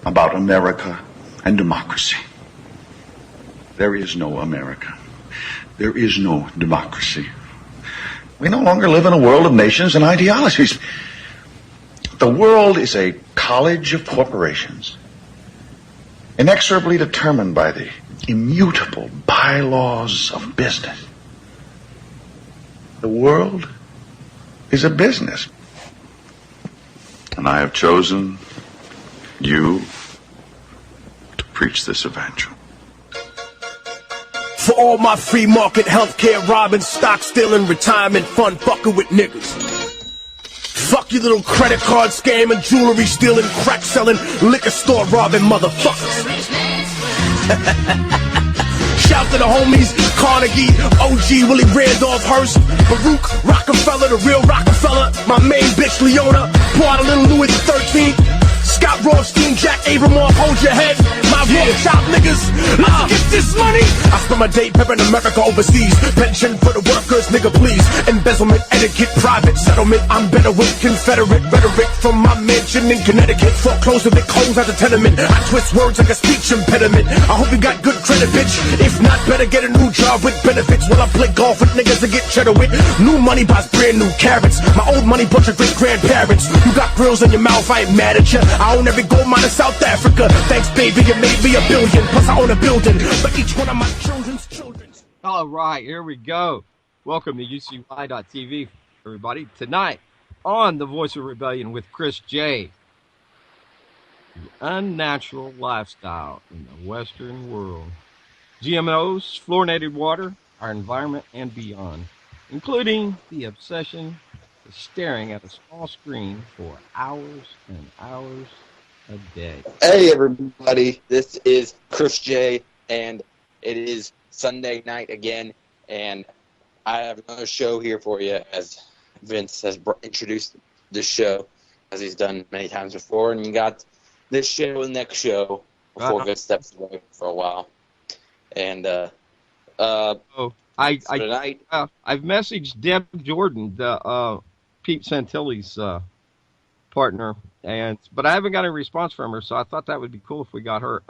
about America and democracy. There is no America. There is no democracy. We no longer live in a world of nations and ideologies. The world is a college of corporations, inexorably determined by the immutable bylaws of business. The world is a business. And I have chosen you to preach this evangel. For all my free market healthcare robbing, stock stealing, retirement fund fucking with niggas. Fuck you little credit card scamming, jewelry stealing, crack selling, liquor store robbing motherfuckers. Shout to the homies, Carnegie, OG, Willie Randolph Hearst, Baruch, Rockefeller, the real Rockefeller, my main bitch Leona, pour out a little Louis XIII, Scott Rothstein, Jack Abramoff, hold your head, my real top niggas, let's get this money. I spend my day peppering America overseas, pension for the workers, nigga please, embezzlement, etiquette, private settlement, I'm better with Confederate rhetoric from my mansion in Connecticut, foreclosed with coals at the tenement, I twist words like a speech impediment, I hope you got good credit bitch, if not better get a new job with benefits, while I play golf with niggas to get cheddar with, new money buys brand new carrots, my old money bought your great grandparents, you got grills in your mouth, I ain't mad at you, I own every gold mine in South Africa, thanks baby, you made me a billion, plus I own a building, but each one of my children's children. All right, here we go. Welcome to UCY.TV, everybody. Tonight on The Voice of Rebellion with Chris J. The unnatural lifestyle in the Western world. GMOs, fluorinated water, our environment, and beyond, including the obsession with staring at a small screen for hours and hours a day. Hey, everybody. This is Chris J, and it is Sunday night again, and I have another show here for you, as Vince has introduced this show, as he's done many times before, and you got this show and next show before Vince steps away for a while. And I've tonight, messaged Deb Jordan, the Pete Santilli's partner, but I haven't got a response from her, so I thought that would be cool if we got her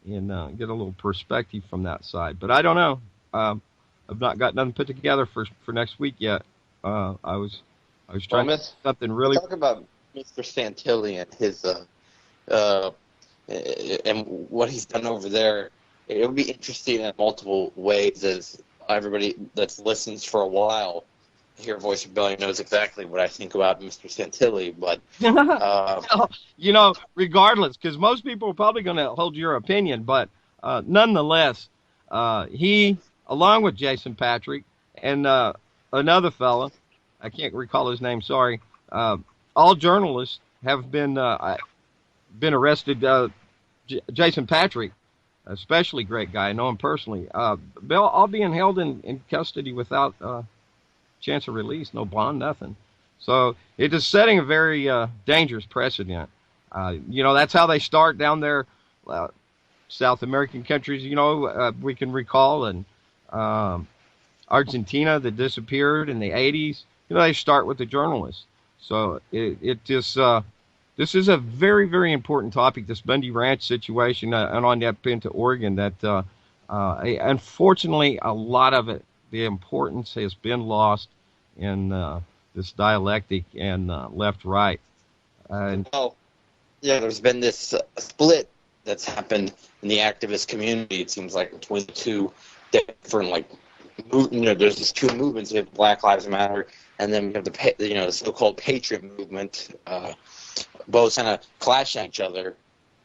and get a little perspective from that side. But I don't know. I've not got nothing put together for next week yet. I was trying to something really. Talk about Mr. Santilli and his and what he's done over there. It would be interesting in multiple ways, as everybody that listens for a while here, Voice of Rebellion, knows exactly what I think about Mr. Santilli. But regardless, because most people are probably going to hold your opinion, but nonetheless, he, along with Jason Patrick and another fella, I can't recall his name, sorry, all journalists have been arrested. Jason Patrick, especially great guy, I know him personally, all being held in custody without chance of release, no bond, nothing. So it is setting a very dangerous precedent. That's how they start down there, South American countries, we can recall, and Argentina that disappeared in the 80s, they start with the journalists. So this is a very, very important topic, this Bundy Ranch situation, and on up into Oregon, that unfortunately a lot of it, the importance has been lost in this dialectic and left-right. There's been this split that's happened in the activist community, it seems like, between the two different, there's these two movements. We have Black Lives Matter, and then we have the so-called Patriot movement, both kind of clashing each other,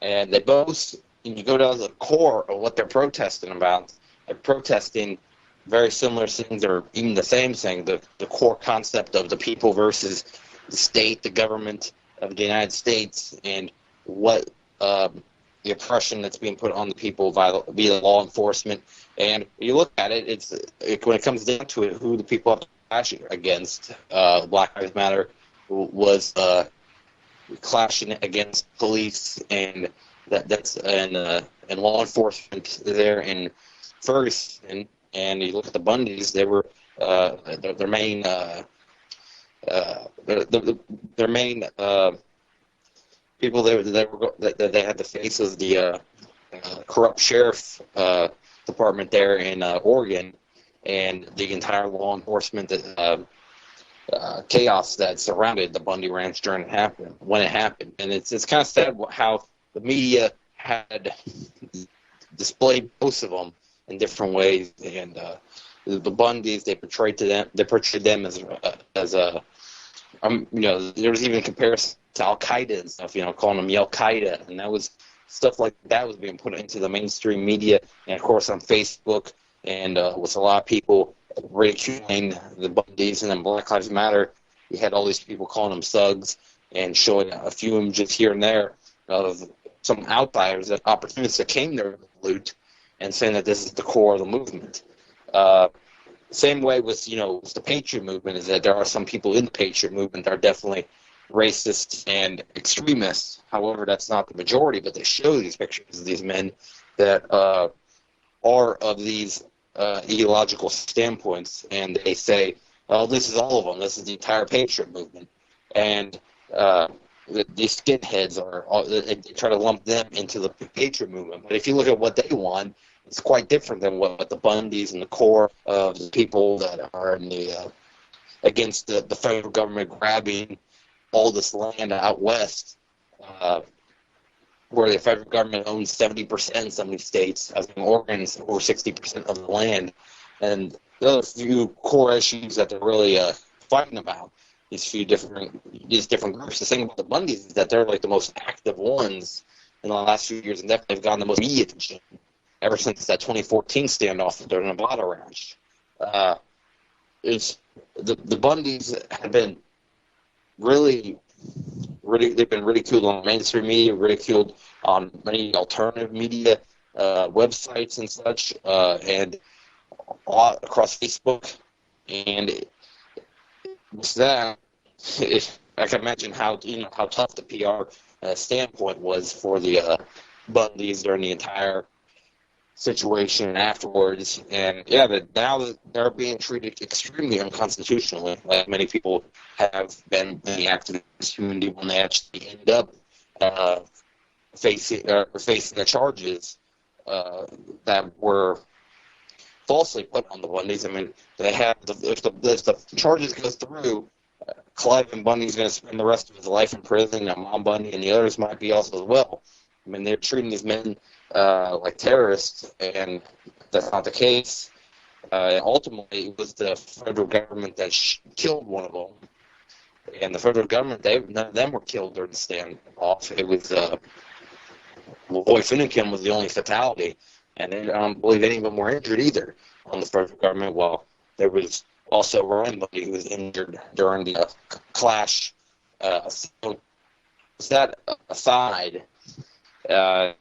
and they both, you go down to the core of what they're protesting about, they're protesting very similar things, or even the same thing, the core concept of the people versus the state, the government of the United States, and what the oppression that's being put on the people via law enforcement. And you look at it, when it comes down to it, who the people have to clash against. Black Lives Matter was clashing against police and law enforcement there in Ferguson. And you look at the Bundys; they were their main people that they had to face was the corrupt sheriff department there in Oregon, and the entire law enforcement chaos that surrounded the Bundy Ranch when it happened. And it's kind of sad how the media had displayed both of them in different ways, and the Bundys, they portrayed them as a there was even comparison to Al Qaeda and stuff, calling them Al Qaeda, and that was stuff like that was being put into the mainstream media, and of course on Facebook, and with a lot of people ridiculing the Bundys, and then Black Lives Matter, you had all these people calling them thugs and showing a few images here and there of some outliers, that opportunists that came there to loot, and saying that this is the core of the movement. Same way with the Patriot movement, is that there are some people in the Patriot movement that are definitely racist and extremists. However, that's not the majority, but they show these pictures of these men that are of these ideological standpoints, and they say, well, this is all of them. This is the entire Patriot movement. And these skinheads they try to lump them into the Patriot movement. But if you look at what they want, it's quite different than what the Bundys and the core of the people that are in against the federal government grabbing all this land out west, where the federal government owns 70% in some of these states, as in Oregon's over 60% of the land. And those few core issues that they're really fighting about, these different groups. The thing about the Bundys is that they're like the most active ones in the last few years, and definitely have gotten the most media attention ever since that 2014 standoff at the Nevada ranch. It's the Bundys have been they've been ridiculed on mainstream media, ridiculed on many alternative media websites and such, and across Facebook. And with that, I can imagine how tough the PR standpoint was for the Bundys during the entire situation afterwards. And yeah, that now they're being treated extremely unconstitutionally, like many people have been in the activist community when they actually end up facing the charges that were falsely put on the Bundys. I mean, they have if the charges go through, Cliven Bundy's going to spend the rest of his life in prison, and Mom Bundy and the others might be also as well. I mean, they're treating these men like terrorists, and that's not the case. Ultimately, it was the federal government that killed one of them. And the federal government, none of them were killed during the standoff. It was Roy Finnegan was the only fatality, and I don't believe any of them were injured either on the federal government. While there was also Ryan Bundy who was injured during the clash. So that aside, I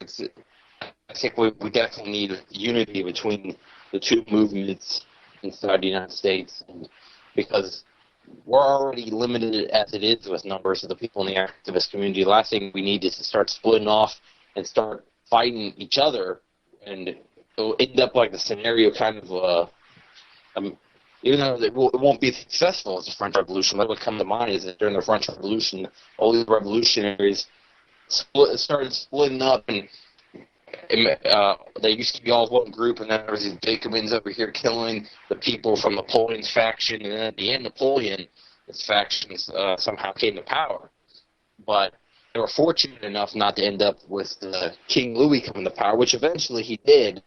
think we definitely need unity between the two movements inside the United States, and because we're already limited as it is with numbers of the people in the activist community. The last thing we need is to start splitting off and start fighting each other, and it'll end up like the scenario kind of, even though it won't be successful as the French Revolution. What would come to mind is that during the French Revolution, all these revolutionaries started splitting up, and they used to be all one group, and then there was these Jacobins over here killing the people from Napoleon's faction, and then at the end, Napoleon's factions somehow came to power. But they were fortunate enough not to end up with King Louis coming to power, which eventually he did.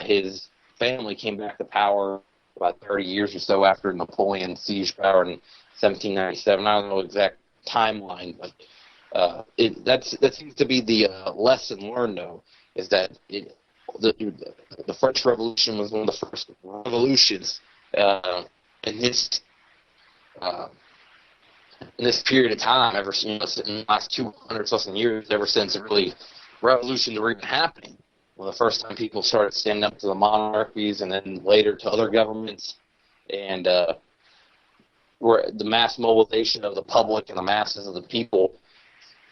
His family came back to power about 30 years or so after Napoleon seized power in 1797. I don't know the exact timeline, but that seems to be the lesson learned, though, is that the French Revolution was one of the first revolutions in this period of time, ever since in the last 200 plus years, ever since really revolutions were even happening. Well, the first time people started standing up to the monarchies, and then later to other governments, and where the mass mobilization of the public and the masses of the people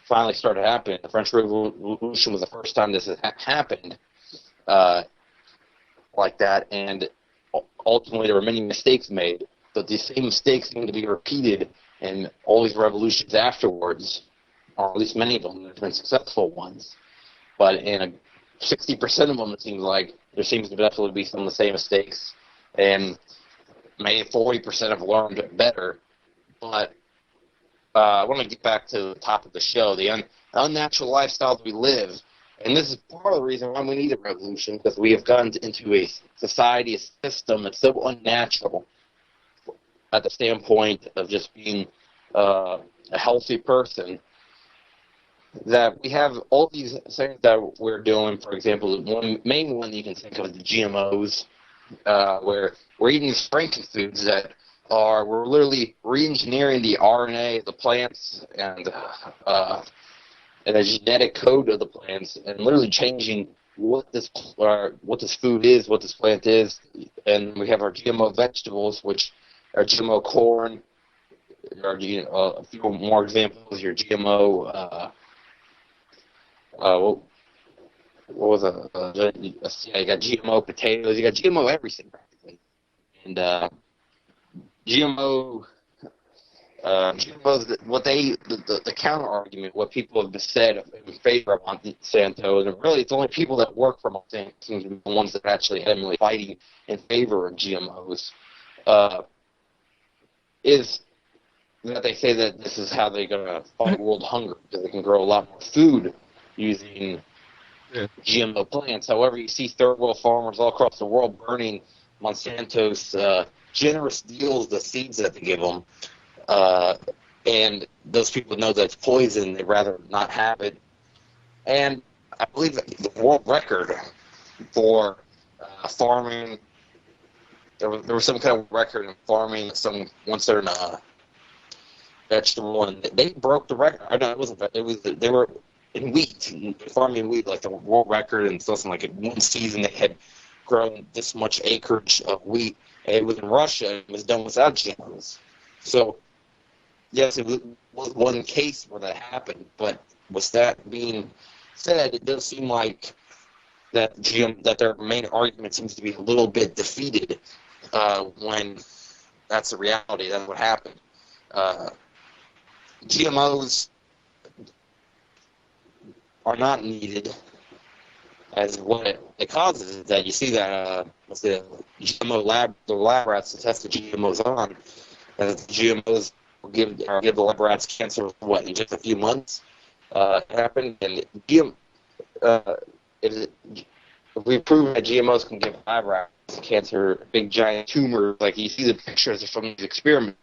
finally started happening. The French Revolution was the first time this had happened like that, and ultimately there were many mistakes made, but these same mistakes seem to be repeated in all these revolutions afterwards or at least many of them, there's been successful ones. But in 60% of them, it seems like there seems to definitely be some of the same mistakes, and maybe 40% have learned better. But I want to get back to the top of the show, the unnatural lifestyle that we live. And this is part of the reason why we need a revolution, because we have gotten into a society, a system that's so unnatural at the standpoint of just being a healthy person, that we have all these things that we're doing. For example, one main one you can think of is the GMOs, where we're eating these frankenfoods that we're literally re-engineering the RNA of the plants and the genetic code of the plants, and literally changing what this food is, what this plant is. And we have our GMO vegetables, which are GMO corn, or a few more examples. Your GMO. What was you got GMO potatoes, you got GMO everything practically, and GMOs. What the counter argument, what people have said in favor of Monsanto, and really it's only people that work for Monsanto seem to be the ones that are actually adamantly fighting in favor of GMOs, is that they say that this is how they're going to fight world hunger, because they can grow a lot more food using GMO plants. However, you see third world farmers all across the world burning Monsanto's generous deals, the seeds that they give them, and those people know that it's poison. They'd rather not have it. And I believe that the world record for farming, there was some kind of record in farming one certain vegetable, and they broke the record. I know it wasn't. They were in wheat, farming wheat, like the world record, and something like in one season they had grown this much acreage of wheat. And it was in Russia, and it was done without GMOs. So, yes, it was one case where that happened, but with that being said, it does seem like that their main argument seems to be a little bit defeated when that's the reality. That's what happened. GMOs are not needed, as what it causes is that you see that the GMO the lab rats that test the GMOs on, and the GMOs will give the lab rats cancer in just a few months. It happened, and if we prove that GMOs can give lab rats cancer, big giant tumors, like you see the pictures from these experiments,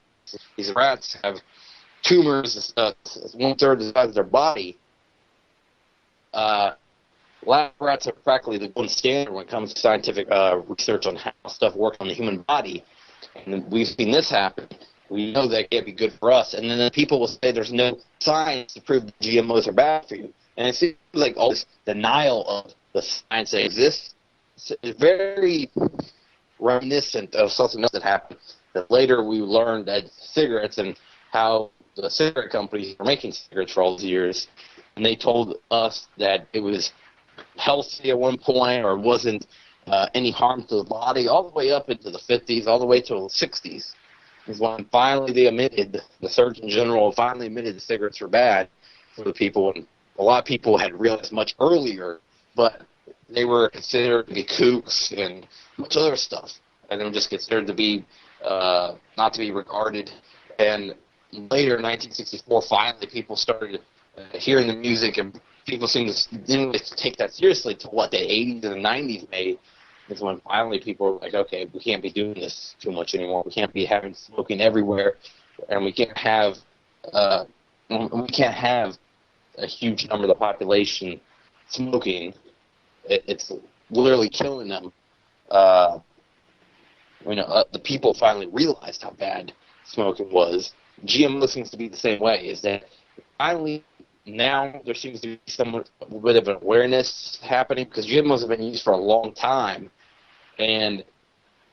these rats have tumors 1/3 the size of their body. Lab rats are practically the gold standard when it comes to scientific research on how stuff works on the human body. And we've seen this happen. We know that can't be good for us. And then people will say there's no science to prove that GMOs are bad for you. And it seems like all this denial of the science that exists is very reminiscent of something else that happened. That later we learned that cigarettes, and how the cigarette companies were making cigarettes for all these years. And they told us that it was healthy at one point, or wasn't any harm to the body, all the way up into the 50s, all the way to the 60s, is when finally the Surgeon General finally admitted the cigarettes were bad for the people, and a lot of people had realized much earlier, but they were considered to be kooks and much other stuff, and they were just considered to be not to be regarded. And later, in 1964, finally people started hearing the music, and people seem to didn't take that seriously to what the 80s and the 90s made. Is when finally people were like, okay, we can't be doing this too much anymore. We can't be having smoking everywhere, and we can't have a huge number of the population smoking. It's literally killing them. The people finally realized how bad smoking was. GMO seems to be the same way. Is that finally now there seems to be some bit of an awareness happening, because GMOs have been used for a long time,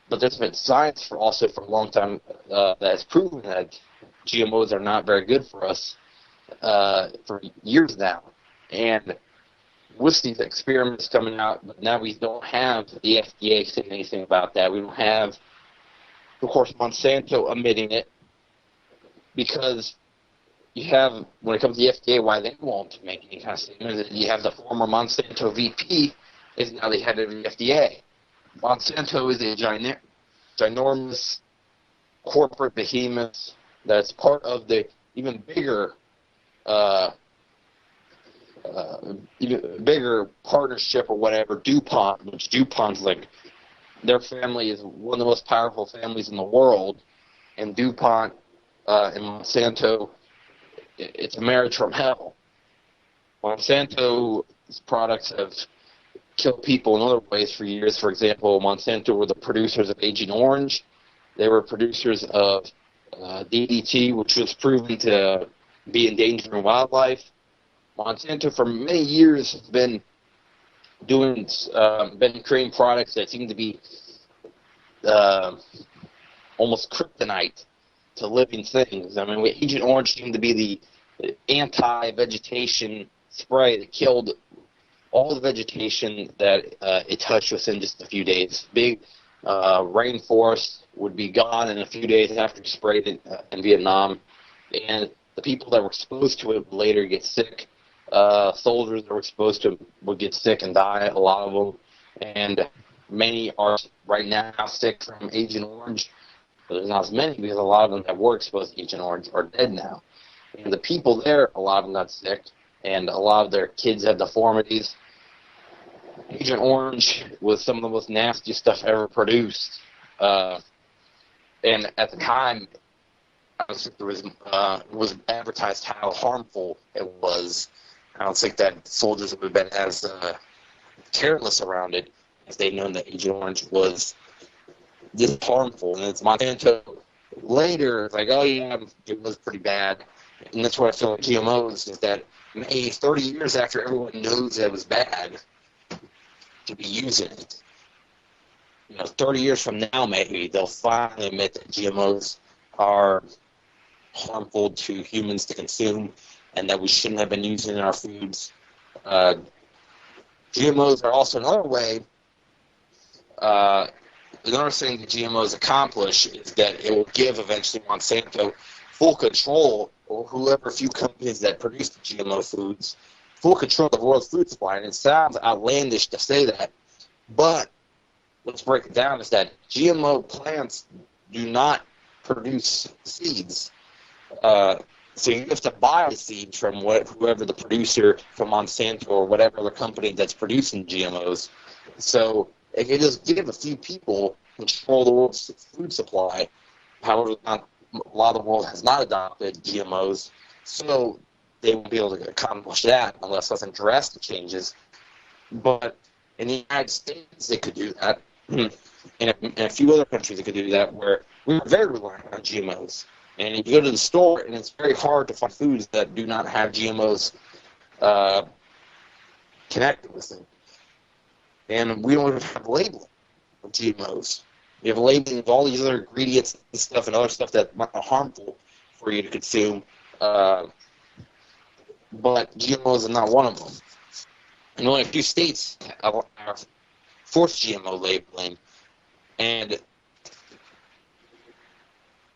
but there's been science for a long time that has proven that GMOs are not very good for us for years now. And with these experiments coming out, but now we don't have the FDA saying anything about that. We don't have, of course, Monsanto admitting it, because you have, when it comes to the FDA, why they won't make any kind of statement, is that you have the former Monsanto VP is now the head of the FDA. Monsanto is a ginormous corporate behemoth that's part of the even bigger partnership or whatever, DuPont, which DuPont's like, their family is one of the most powerful families in the world, and DuPont and Monsanto, it's a marriage from hell. Monsanto's products have killed people in other ways for years. For example, Monsanto were the producers of Agent Orange. They were producers of DDT, which was proven to be endangering wildlife. Monsanto, for many years, has been creating products that seem to be almost kryptonite to living things. I mean, Agent Orange seemed to be the anti-vegetation spray that killed all the vegetation that it touched within just a few days. Big rainforest would be gone in a few days after you sprayed it in Vietnam, and the people that were exposed to it would later get sick. Soldiers that were exposed to it would get sick and die, a lot of them, and many are right now sick from Agent Orange. But there's not as many because a lot of them that were exposed to Agent Orange are dead now. And the people there, a lot of them got sick, and a lot of their kids had deformities. Agent Orange was some of the most nasty stuff ever produced. And at the time, it was advertised how harmful it was. I don't think that soldiers would have been as careless around it if they'd known that Agent Orange was this harmful. And it's Monsanto later, it's like, oh yeah, it was pretty bad. And that's what I feel like GMOs is that maybe 30 years after everyone knows that it was bad to be using it, 30 years from now maybe they'll finally admit that GMOs are harmful to humans to consume and that we shouldn't have been using in our foods. GMOs are also another way, another thing that GMOs accomplish is that it will give eventually Monsanto full control, or whoever few companies that produce the GMO foods, full control of the world's food supply. And it sounds outlandish to say that, but let's break it down, is that GMO plants do not produce seeds. So you have to buy the seeds from whoever the producer from Monsanto or whatever other company that's producing GMOs. So it can just give a few people control the world's food supply. However, a lot of the world has not adopted GMOs, so they won't be able to accomplish that unless something drastic changes. But in the United States, they could do that. In a few other countries, they could do that, where we're very reliant on GMOs. And you go to the store, and it's very hard to find foods that do not have GMOs connected with them. And we don't even have labeling of GMOs. We have labeling of all these other ingredients and stuff and other stuff that might be harmful for you to consume. But GMOs are not one of them. And only a few states are forced GMO labeling. And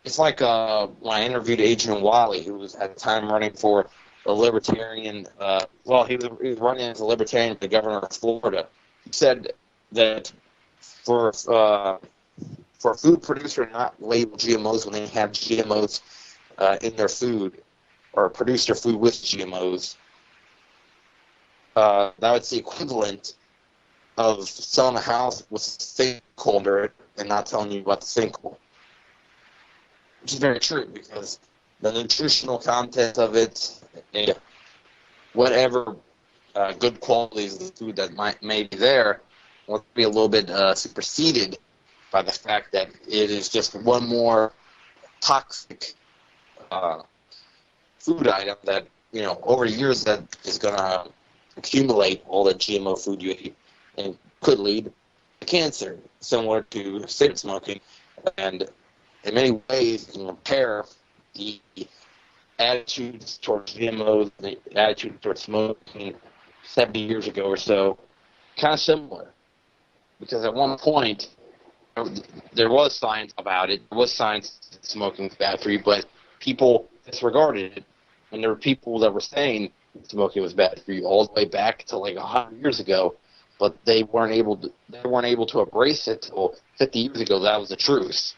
it's like when I interviewed Adrian Wally, who was at the time running for a libertarian, he was running as a libertarian for the governor of Florida. He said that for a food producer to not label GMOs when they have GMOs in their food, or produce their food with GMOs, that would be equivalent of selling a house with a sinkhole under it and not telling you about the sinkhole. Which is very true, because the nutritional content of it, and whatever good qualities of the food that may be there, will be a little bit superseded by the fact that it is just one more toxic food item that, over years that is going to accumulate all the GMO food you eat and could lead to cancer, similar to cigarette smoking. And in many ways, you can compare the attitudes towards GMOs, the attitude towards smoking 70 years ago or so, kind of similar. Because at one point, there was science about it. There was science that smoking was bad for you, but people disregarded it. And there were people that were saying smoking was bad for you all the way back to like 100 years ago, but they weren't able to embrace it till 50 years ago. That was the truth.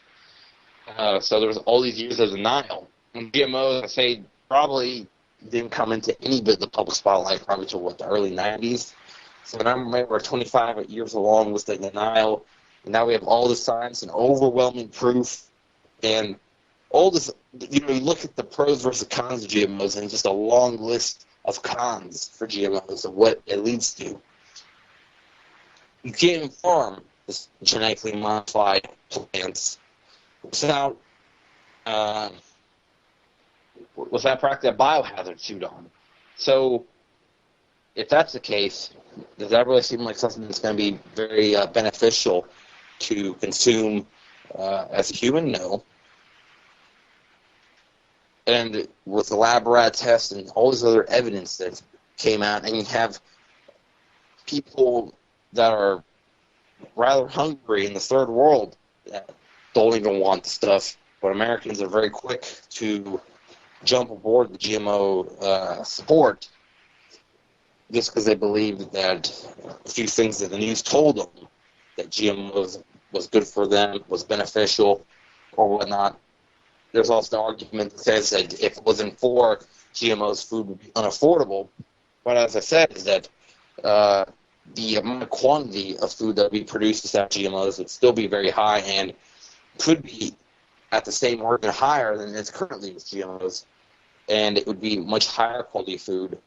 So there was all these years of denial. And GMOs, I say, probably didn't come into any bit of the public spotlight probably till the early 90s. So when I remember 25 years along with the denial, and now we have all the science and overwhelming proof, and all this. You look at the pros versus cons of GMOs, and just a long list of cons for GMOs of what it leads to. You can't farm this genetically modified plants without practically a biohazard suit on. So, if that's the case, does that really seem like something that's going to be very beneficial to consume as a human? No. And with the lab rat test and all this other evidence that came out, and you have people that are rather hungry in the third world that don't even want the stuff, but Americans are very quick to jump aboard the GMO support just because they believe that a few things that the news told them, that GMO was good for them, was beneficial, or whatnot. There's also the argument that says that if it wasn't for GMOs, food would be unaffordable. But as I said, is that the amount of quantity of food that we produce without GMOs would still be very high and could be at the same or even higher than it's currently with GMOs. And it would be much higher quality food.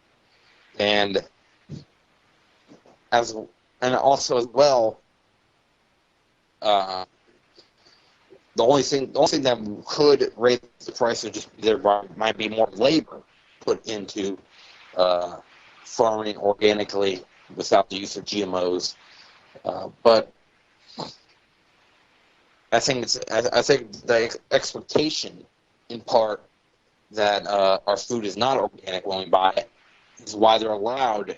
And also as well, the only thing that could raise the price would just be there might be more labor put into farming organically without the use of GMOs. But I think the expectation, in part, that our food is not organic when we buy it is why they're allowed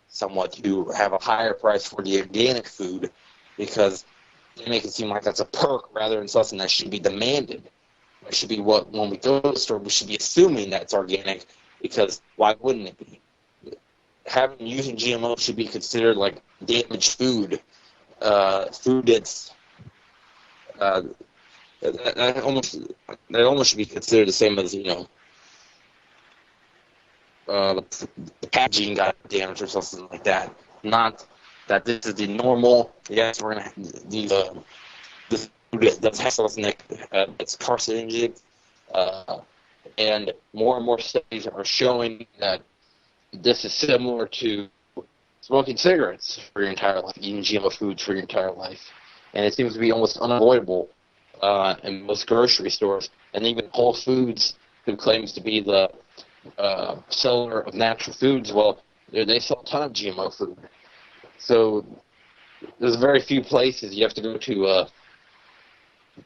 somewhat to have a higher price for the organic food, because they make it seem like that's a perk rather than something that should be demanded. It should be when we go to the store, we should be assuming that it's organic, because why wouldn't it be? Using GMO should be considered like damaged food, food that's that almost should be considered the same as the packaging got damaged or something like that. Not that this is the normal. Yes, we're gonna these this food that has something that's carcinogenic, and more studies are showing that this is similar to smoking cigarettes for your entire life, eating GMO foods for your entire life, and it seems to be almost unavoidable in most grocery stores, and even Whole Foods, who claims to be the seller of natural foods, well, they sell a ton of GMO food. So there's very few places. You have to go to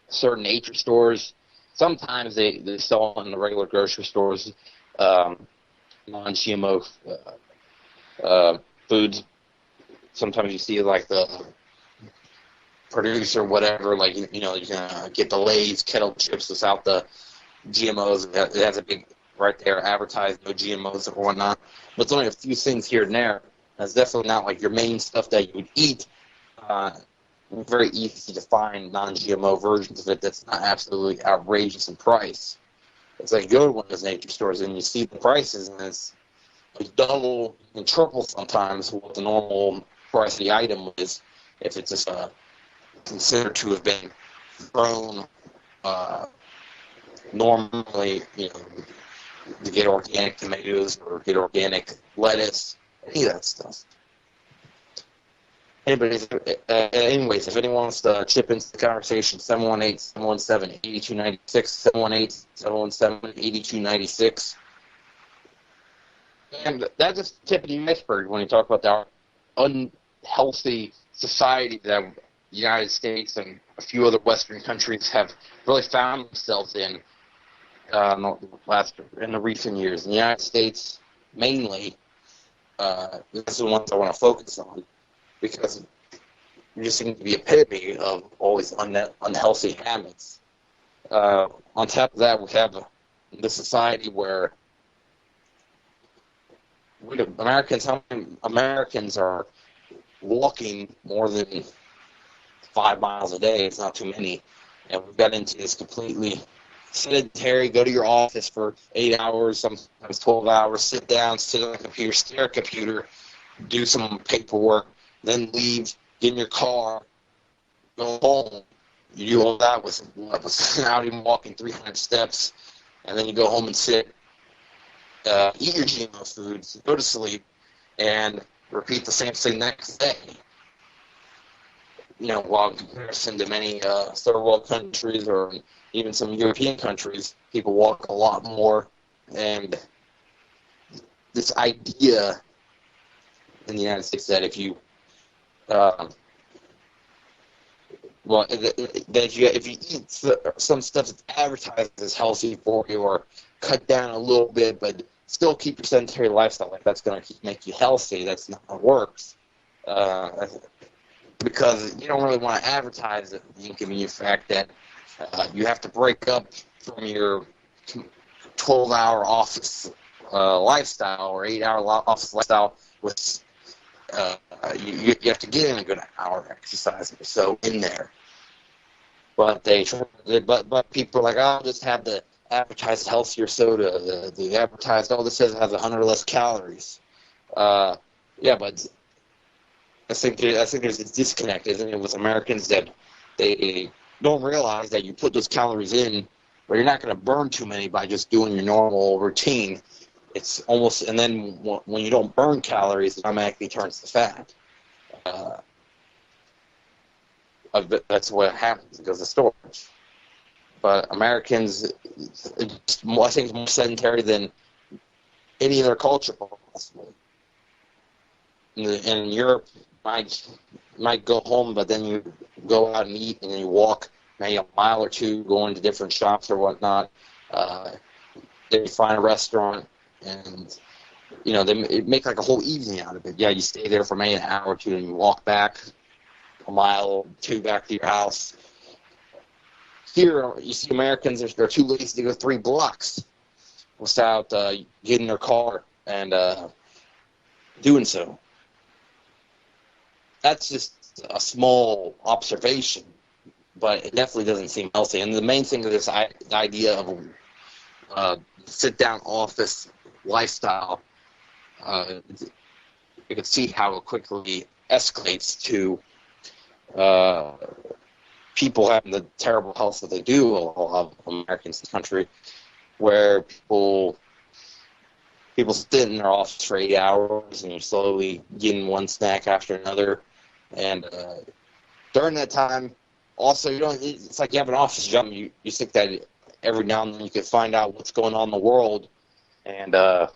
certain nature stores. Sometimes they sell in the regular grocery stores non-GMO foods. Sometimes you see like the producer or whatever, like you can get the Lay's kettle chips without the GMOs. It has a big right there advertised no GMOs or whatnot. But it's only a few things here and there. That's definitely not like your main stuff that you would eat. Very easy to find non-GMO versions of it that's not absolutely outrageous in price. It's like you go to one of those nature stores and you see the prices, and it's like double and triple sometimes what the normal price of the item is, if it's just considered to have been grown normally, to get organic tomatoes or get organic lettuce, any of that stuff. Anyways, if anyone wants to chip into the conversation, 718-717-8296, 717-717-8296. And that's just the tip of the iceberg when you talk about the unhealthy society that the United States and a few other Western countries have really found themselves in the recent years. In the United States, mainly, this is the ones I want to focus on, because we just seem to be epitome of all these unhealthy habits. On top of that, we have this society where How many Americans are walking more than 5 miles a day? It's not too many. And we've got into this completely sedentary, go to your office for 8 hours, sometimes 12 hours, sit down, sit on a computer, stare at a computer, do some paperwork, then leave, get in your car, go home. You do all that without even walking 300 steps, and then you go home and sit, eat your GMO foods, go to sleep, and repeat the same thing next day. While in comparison to many third world countries or even some European countries, people walk a lot more. And this idea in the United States that if you, if you eat some stuff that's advertised as healthy for you, or cut down a little bit, but still keep your sedentary lifestyle, like that's going to make you healthy, that's not how it works. Because you don't really want to advertise the inconvenient fact that you have to break up from your 12-hour office lifestyle or 8-hour office lifestyle with you have to get in a good hour of exercise or so in there. But people are like, I'll just have the advertised healthier soda. The advertised, this says it has 100 less calories. But I think there's a disconnect, isn't it, with Americans, that they don't realize that you put those calories in, but you're not going to burn too many by just doing your normal routine. It's almost, and then when you don't burn calories, it automatically turns to fat. That's what happens. It goes to storage. But Americans, I think, is more sedentary than any other culture possibly. In Europe, might go home, but then you go out and eat, and then you walk maybe a mile or two, going to different shops or whatnot. Then you find a restaurant, and they make like a whole evening out of it. Yeah, you stay there for maybe an hour or two, and you walk back a mile or two back to your house. Here, you see Americans, they're too lazy to go 3 blocks without getting in their car and doing so. That's just a small observation, but it definitely doesn't seem healthy. And the main thing of this idea of a sit-down office lifestyle, you can see how it quickly escalates to people having the terrible health that they do, a lot of Americans in the country, where people sit in their office for 8 hours and you're slowly getting one snack after another. And during that time, also, it's like you have an office job. You think that every now and then you can find out what's going on in the world and go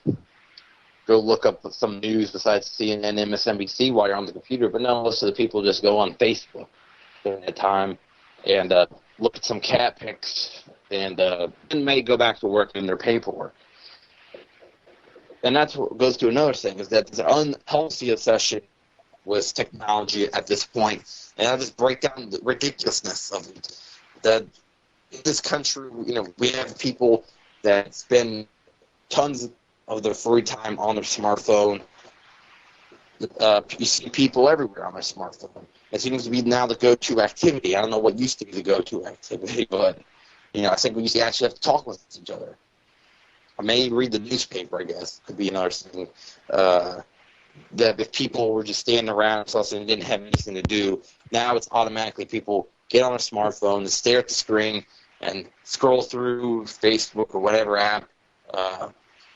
look up some news besides CNN, MSNBC while you're on the computer. But no, most of the people just go on Facebook during that time and look at some cat pics and may go back to work in their paperwork. And that's what goes to another thing, is that there's an unhealthy obsession with technology at this point. And I'll just break down the ridiculousness of it. That in this country, we have people that spend tons of their free time on their smartphone. You see people everywhere on their smartphone. It seems to be now the go-to activity. I don't know what used to be the go-to activity, but I think we used to actually have to talk with each other. I may read the newspaper, I guess, could be another thing. That if people were just standing around and didn't have anything to do, now it's automatically people get on a smartphone and stare at the screen and scroll through Facebook or whatever app,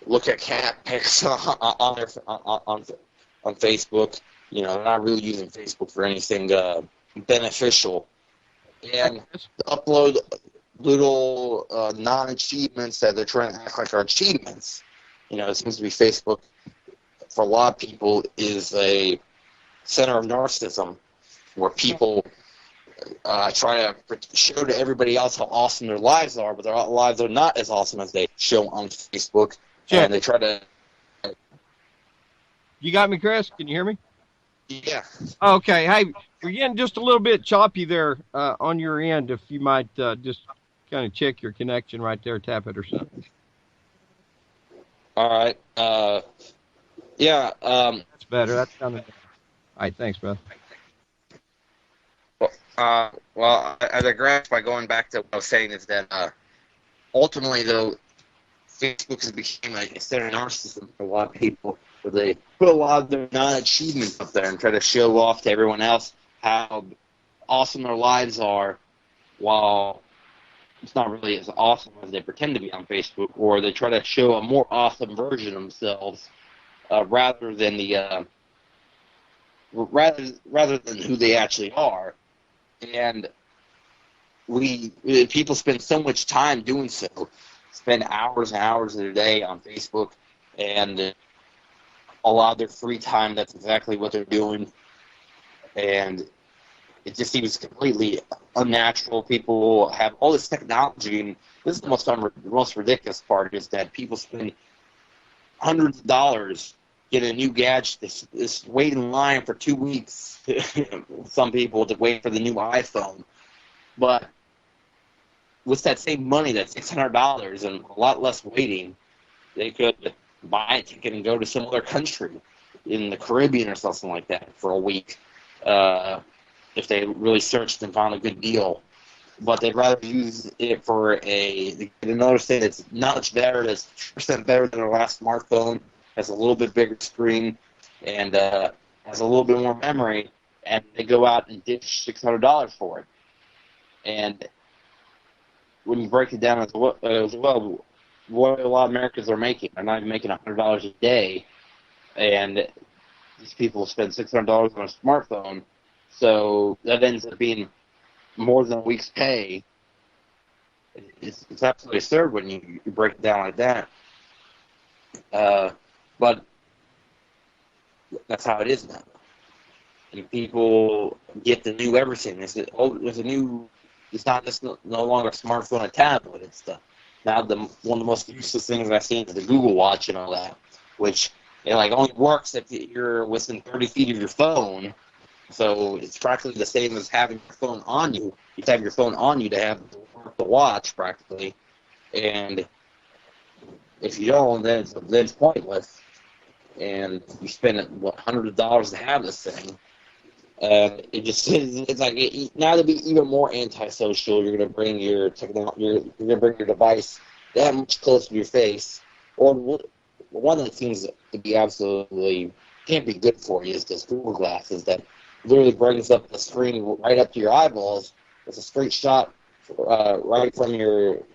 look at cat pics on Facebook. They're not really using Facebook for anything beneficial, and upload little non-achievements that they're trying to act like are achievements. It seems to be Facebook, for a lot of people, is a center of narcissism, where people try to show to everybody else how awesome their lives are, but their lives are not as awesome as they show on Facebook. Jeff, and they try to... You got me, Chris? Can you hear me? Yeah. Okay. Hey, you're getting just a little bit choppy there on your end. If you might just kind of check your connection right there, tap it or something. All right. Yeah. That's better. That's done. All right, thanks, brother. Well, I digress by going back to what I was saying is that ultimately, though, Facebook has become a center narcissism for a lot of people, where they put a lot of their non-achievements up there and try to show off to everyone else how awesome their lives are, while it's not really as awesome as they pretend to be on Facebook, or they try to show a more awesome version of themselves rather than rather than who they actually are. And people spend so much time doing so, spend hours and hours of their day on Facebook, and a lot of their free time, that's exactly what they're doing. And it just seems completely unnatural. People have all this technology, and this is the most ridiculous part, is that people spend hundreds of dollars getting a new gadget. This wait in line for 2 weeks. Some people to wait for the new iPhone, but with that same money, that $600 and a lot less waiting, they could buy a ticket and go to some other country in the Caribbean or something like that for a week, if they really searched and found a good deal. But they'd rather use it for another thing that's not much better, that's 2% better than their last smartphone, has a little bit bigger screen, and has a little bit more memory, and they go out and ditch $600 for it. And when you break it down as well, what a lot of Americans are making, they're not even making $100 a day, and these people spend $600 on a smartphone, so that ends up being more than a week's pay. It's absolutely absurd when you break it down like that. But that's how it is now. And people get the new everything. It's not just no longer a smartphone, a tablet. It's one of the most useless things I've seen is the Google Watch and all that, which only works if you're within 30 feet of your phone. So it's practically the same as having your phone on you. You have to have your phone on you to have the watch, practically. And if you don't, then it's pointless. And you spend hundreds of dollars to have this thing. It's like now to be even more antisocial, you're gonna bring your device that much closer to your face. Or one that seems to be absolutely can't be good for you is this Google glasses that literally brings up the screen right up to your eyeballs. It's a straight shot right through your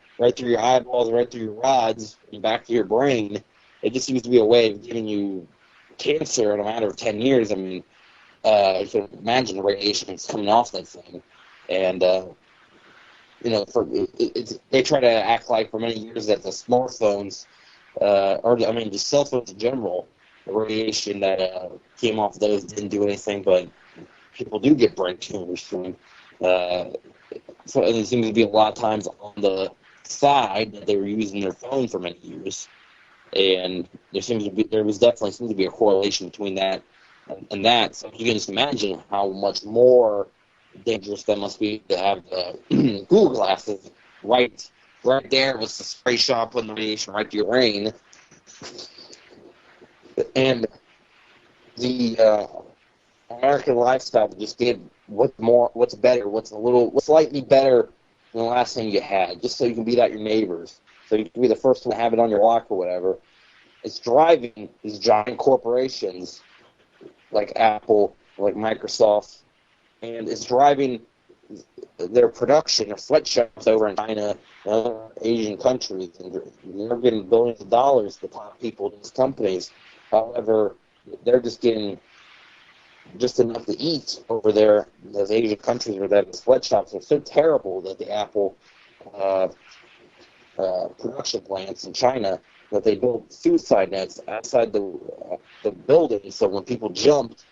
eyeballs, right through your rods, and back to your brain. It just seems to be a way of giving you cancer in a matter of 10 years. I mean, you can imagine the radiation that's coming off that thing. And, they try to act like for many years that the smartphones, just cell phones in general, the radiation that came off those didn't do anything, but people do get brain tumors from them. So there seems to be a lot of times on the side that they were using their phone for many years. And there was definitely seems to be a correlation between that and that. So you can just imagine how much more dangerous that must be to have the Google glasses right there with the spray shot putting the radiation right to your brain. And the American lifestyle just gave what's better, what's slightly better than the last thing you had, just so you can beat out your neighbors. So you can be the first one to have it on your lock or whatever. It's driving these giant corporations like Apple, like Microsoft, and it's driving their production of sweatshops over in China and other Asian countries. And they're getting billions of dollars, the top people in these companies. However, they're just getting just enough to eat over there in those Asian countries where they have the sweatshops. They're so terrible that the Apple production plants in China that they built suicide nets outside the building, so when people jumped,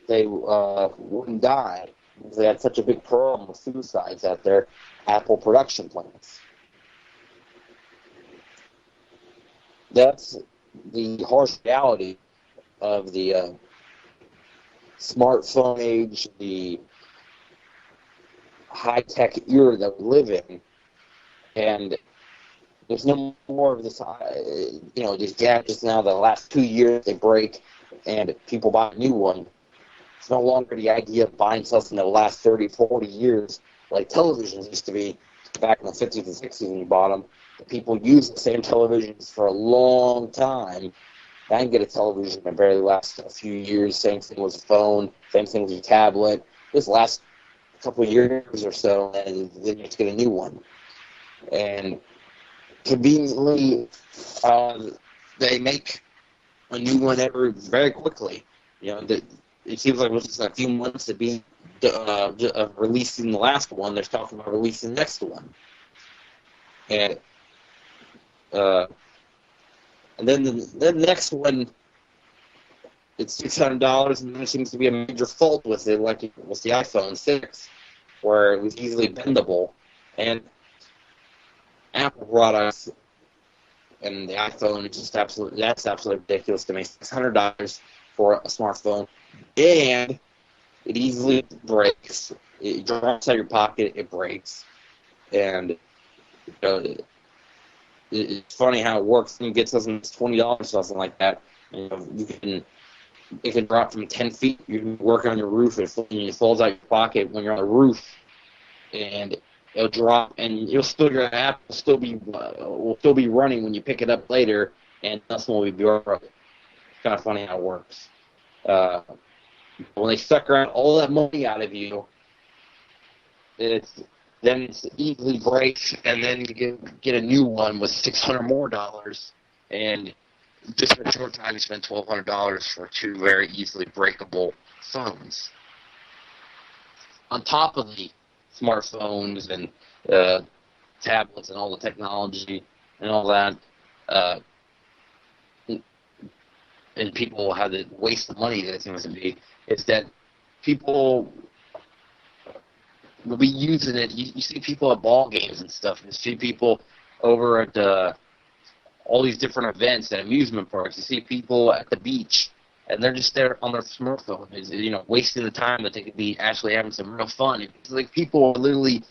they wouldn't die. They had such a big problem with suicides at their Apple production plants. That's the harsh reality of the smartphone age, the high-tech era that we live in. And There's no more of this, these gadgets now. The last 2 years they break, and people buy a new one. It's no longer the idea of buying something that lasts 30, 40 years like televisions used to be back in the 50s and 60s when you bought them. People use the same televisions for a long time. I can get a television that barely lasts a few years. Same thing with a phone. Same thing with your tablet. This lasts a couple of years or so, and then you have to get a new one. And conveniently, they make a new one very quickly. It seems like within a few months of being releasing the last one, they're talking about releasing the next one. And then the next one, it's $600, and there seems to be a major fault with it, like it was the iPhone 6, where it was easily bendable. And Apple products and the iPhone is just absolutely ridiculous to me. $600 for a smartphone, and it easily breaks. It drops out of your pocket, it breaks, and it's funny how it works. When you get something that's $20, something like that, it can drop from 10 feet. You can work on your roof, and it falls out of your pocket when you're on the roof, and it'll drop, and your app will still be running when you pick it up later, and nothing will be broken. It's kind of funny how it works. When they suck around all that money out of you, it's easily breaks, and then you get a new one with $600 more, and just in a short time you spend $1,200 for two very easily breakable phones. On top of the smartphones and tablets and all the technology and all that, and people have the waste of money that it seems to be, is that people will be using it. You see people at ball games and stuff. You see people over at all these different events and amusement parks. You see people at the beach, and they're just there on their smartphone, wasting the time that they could be actually having some real fun. It's like people are literally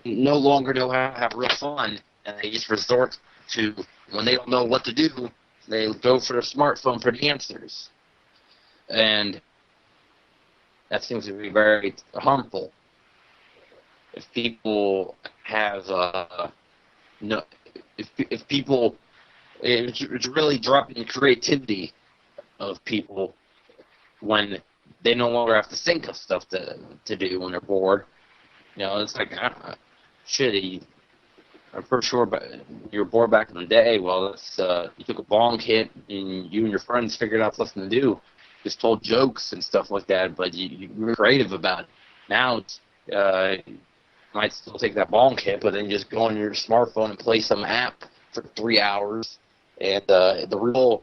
no longer know how to have real fun, and they just resort to, when they don't know what to do, they go for their smartphone for the answers. And that seems to be very harmful. If people have if people, it's really dropping the creativity of people when they no longer have to think of stuff to do when they're bored. It's like, I'm pretty sure, but you were bored back in the day. Well, you took a bong hit, and you and your friends figured out something to do. Just told jokes and stuff like that, but you were creative about it. Now, you might still take that bong hit, but then just go on your smartphone and play some app for 3 hours. And the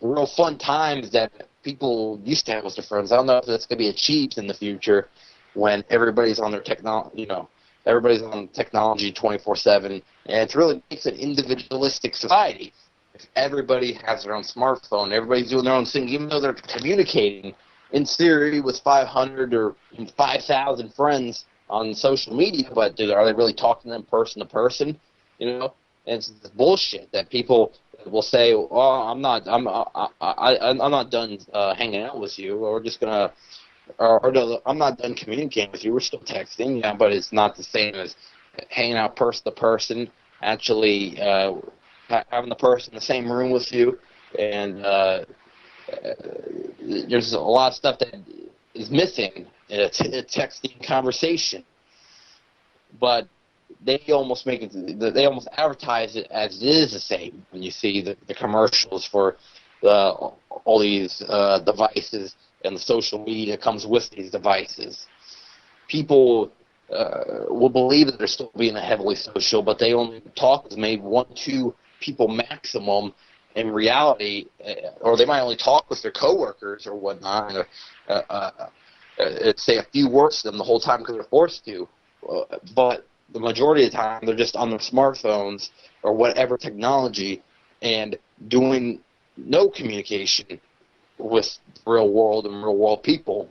real fun times that people used to have with their friends, I don't know if that's going to be achieved in the future when everybody's on their everybody's on technology 24/7, and it really makes an individualistic society. If everybody has their own smartphone, everybody's doing their own thing, even though they're communicating in theory with 500 or 5,000 friends on social media, but are they really talking to them person to person? And it's bullshit that people will say, "Oh, I'm not done hanging out with you. Or we're just gonna." Or no, I'm not done communicating with you. We're still texting, but it's not the same as hanging out person to person, actually having the person in the same room with you. And there's a lot of stuff that is missing in a texting conversation. But they almost advertise it as it is the same when you see the commercials for all these devices and the social media comes with these devices. People will believe that they're still being heavily social, but they only talk with maybe 1-2 people maximum in reality, or they might only talk with their coworkers or whatnot, say a few words to them the whole time because they're forced to. But the majority of the time, they're just on their smartphones or whatever technology and doing no communication with the real world and real world people.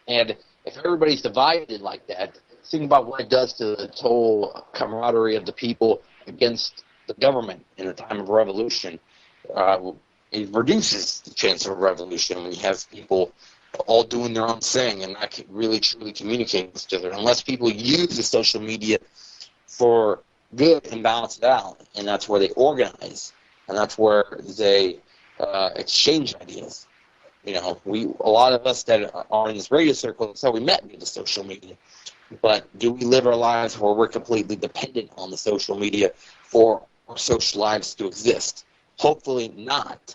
And if everybody's divided like that, think about what it does to the total camaraderie of the people against the government in a time of revolution. It reduces the chance of a revolution when you have people all doing their own thing and not really truly communicating with each other, unless people use the social media for good and balance it out. And that's where they organize, and that's where they exchange ideas. You know, a lot of us that are in this radio circle, that's how we met via the social media. But do we live our lives where we're completely dependent on the social media for our social lives to exist? Hopefully not.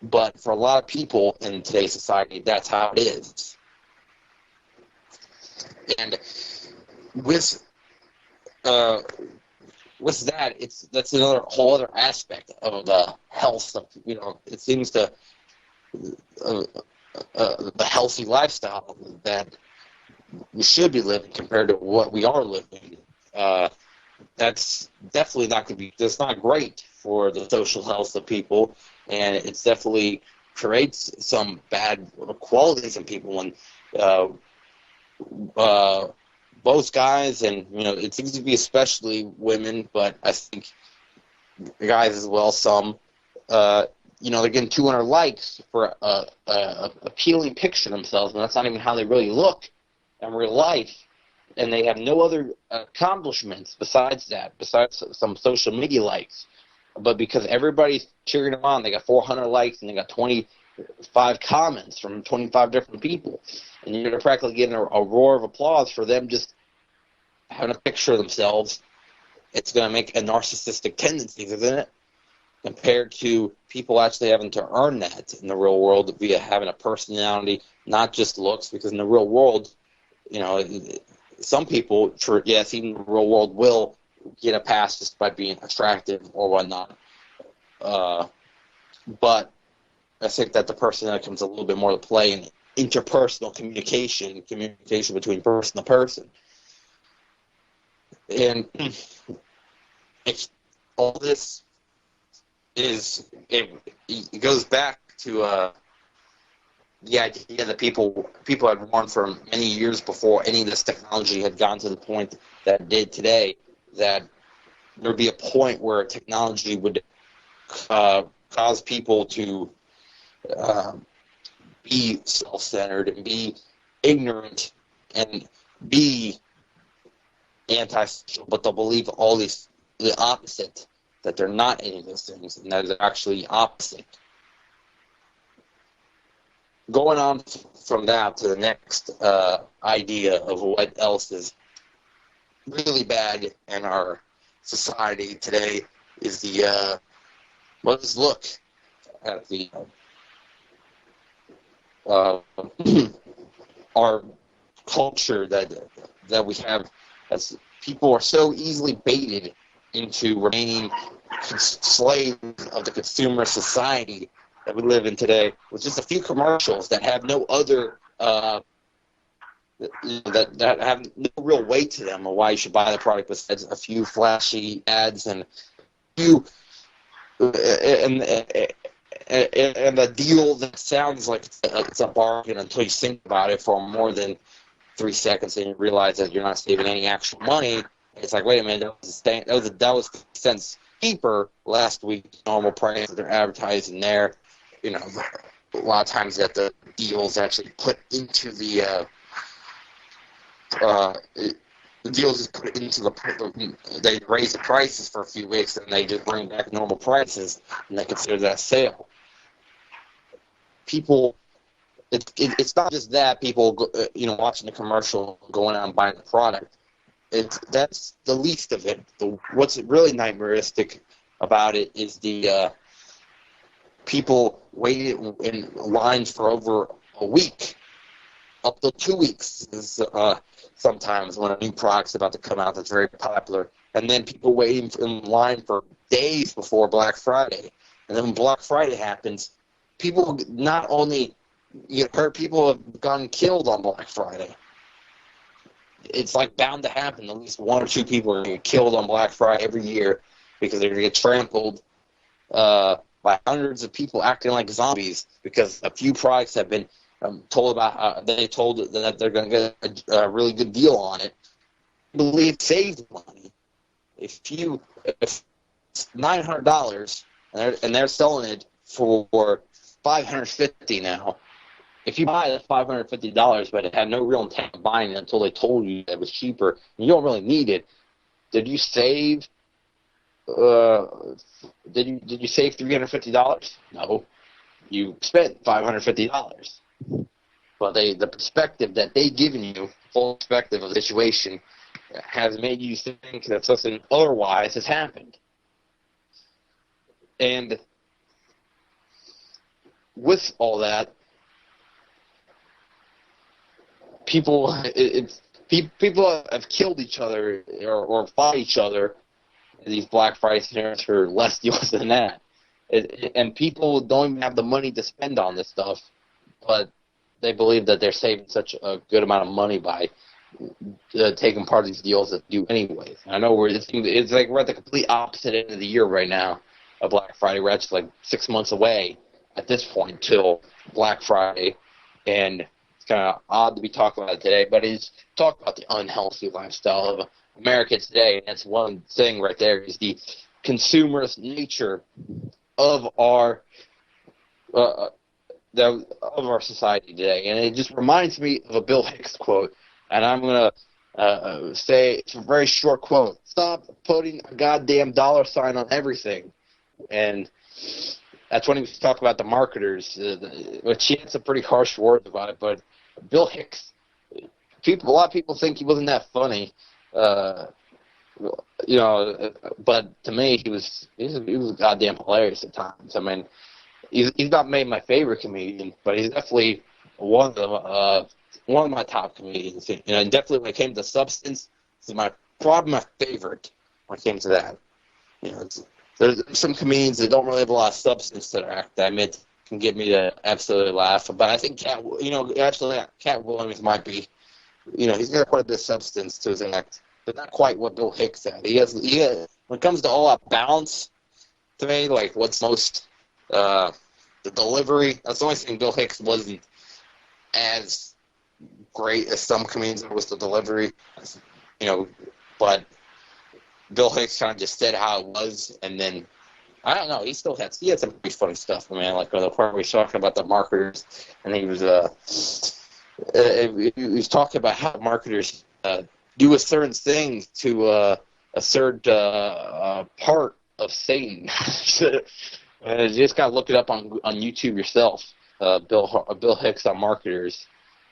But for a lot of people in today's society, that's how it is. And with that, that's another whole other aspect of the health of, you know, it seems to the healthy lifestyle that we should be living compared to what we are living. That's definitely not going to be. That's not great for the social health of people, and it's definitely creates some bad qualities in people when both guys and, you know, it seems to be especially women, but I think guys as well. Some, you know, they're getting 200 likes for a appealing picture of themselves, and that's not even how they really look in real life. And they have no other accomplishments besides that, besides some social media likes. But because everybody's cheering them on, they got 400 likes and they got 25 comments from 25 different people. And you're practically getting a roar of applause for them just having a picture of themselves. It's going to make a narcissistic tendency, isn't it? Compared to people actually having to earn that in the real world via having a personality, not just looks, because in the real world, you know, some people, yes, even the real world will get a pass just by being attractive or whatnot. But I think that the personality comes a little bit more to play in interpersonal communication between person to person. And all this it goes back to the idea that people had warned for many years before any of this technology had gotten to the point that it did today, that there'd be a point where technology would cause people to be self-centered and be ignorant and be antisocial, but they'll believe the opposite, that they're not any of those things, and that they're actually opposite. Going on from that to the next idea of what else is really bad in our society today is let's look at the our culture that we have, as people are so easily baited into remaining slaves of the consumer society that we live in today, with just a few commercials that have no other that have no real weight to them, or why you should buy the product, besides a few flashy ads and few and a deal that sounds like it's a bargain until you think about it for more than 3 seconds and you realize that you're not saving any actual money. It's like, wait a minute, that was cents cheaper last week, normal price that they're advertising there. You know, a lot of times that the deals actually put into the deals is put into they raise the prices for a few weeks and they just bring back normal prices and they consider that a sale. People, it's not just that people, you know, watching the commercial, going out and buying the product. That's the least of it. What's really nightmaristic about it is the people waited in lines for over a week, up to 2 weeks is sometimes when a new product's about to come out that's very popular. And then people waiting in line for days before Black Friday. And then when Black Friday happens, people not only, you heard people have gotten killed on Black Friday. It's like bound to happen. At least one or two people are going to get killed on Black Friday every year because they're going to get trampled by hundreds of people acting like zombies because a few products have been told about. They told that they're going to get a really good deal on it, believe saved money. If it's $900 and they're selling it for $550 now, if you buy it at $550 but it had no real intent of buying it until they told you that it was cheaper and you don't really need it, did you save? Did you save $350? No, you spent $550. But the perspective that they've given you, full perspective of the situation, has made you think that something otherwise has happened. And with all that, people have killed each other or fought each other in these Black Friday scenarios for less deals than that. And people don't even have the money to spend on this stuff, but they believe that they're saving such a good amount of money by taking part of these deals that do anyways. I know it's like we're at the complete opposite end of the year right now of Black Friday. We're actually like 6 months away at this point till Black Friday, and it's kind of odd to be talking about it today, but it's talk about the unhealthy lifestyle of America today. And that's one thing right there, is the consumerist nature of our society today. And it just reminds me of a Bill Hicks quote, and I'm going to say it's a very short quote. Stop putting a goddamn dollar sign on everything. And that's when he was talking about the marketers, which he had some pretty harsh words about it. But Bill Hicks, a lot of people think he wasn't that funny, but to me, he was goddamn hilarious at times. I mean, he's not made my favorite comedian, but he's definitely one of my top comedians. And definitely when it came to substance, he's probably my favorite when it came to that. There's some comedians that don't really have a lot of substance to their act that I admit can get me to absolutely laugh. But I think Cat Williams might be, he's got quite a bit of substance to his act, but not quite what Bill Hicks had. He has when it comes to all out balance, to me, like what's most, the delivery, that's the only thing Bill Hicks wasn't as great as some comedians was the delivery, but Bill Hicks kind of just said how it was, and then I don't know. He had some pretty funny stuff, man. Like the part where he was talking about the marketers, and he was talking about how marketers do a certain thing to a certain part of Satan. You just gotta look it up on YouTube yourself. Bill Hicks on marketers,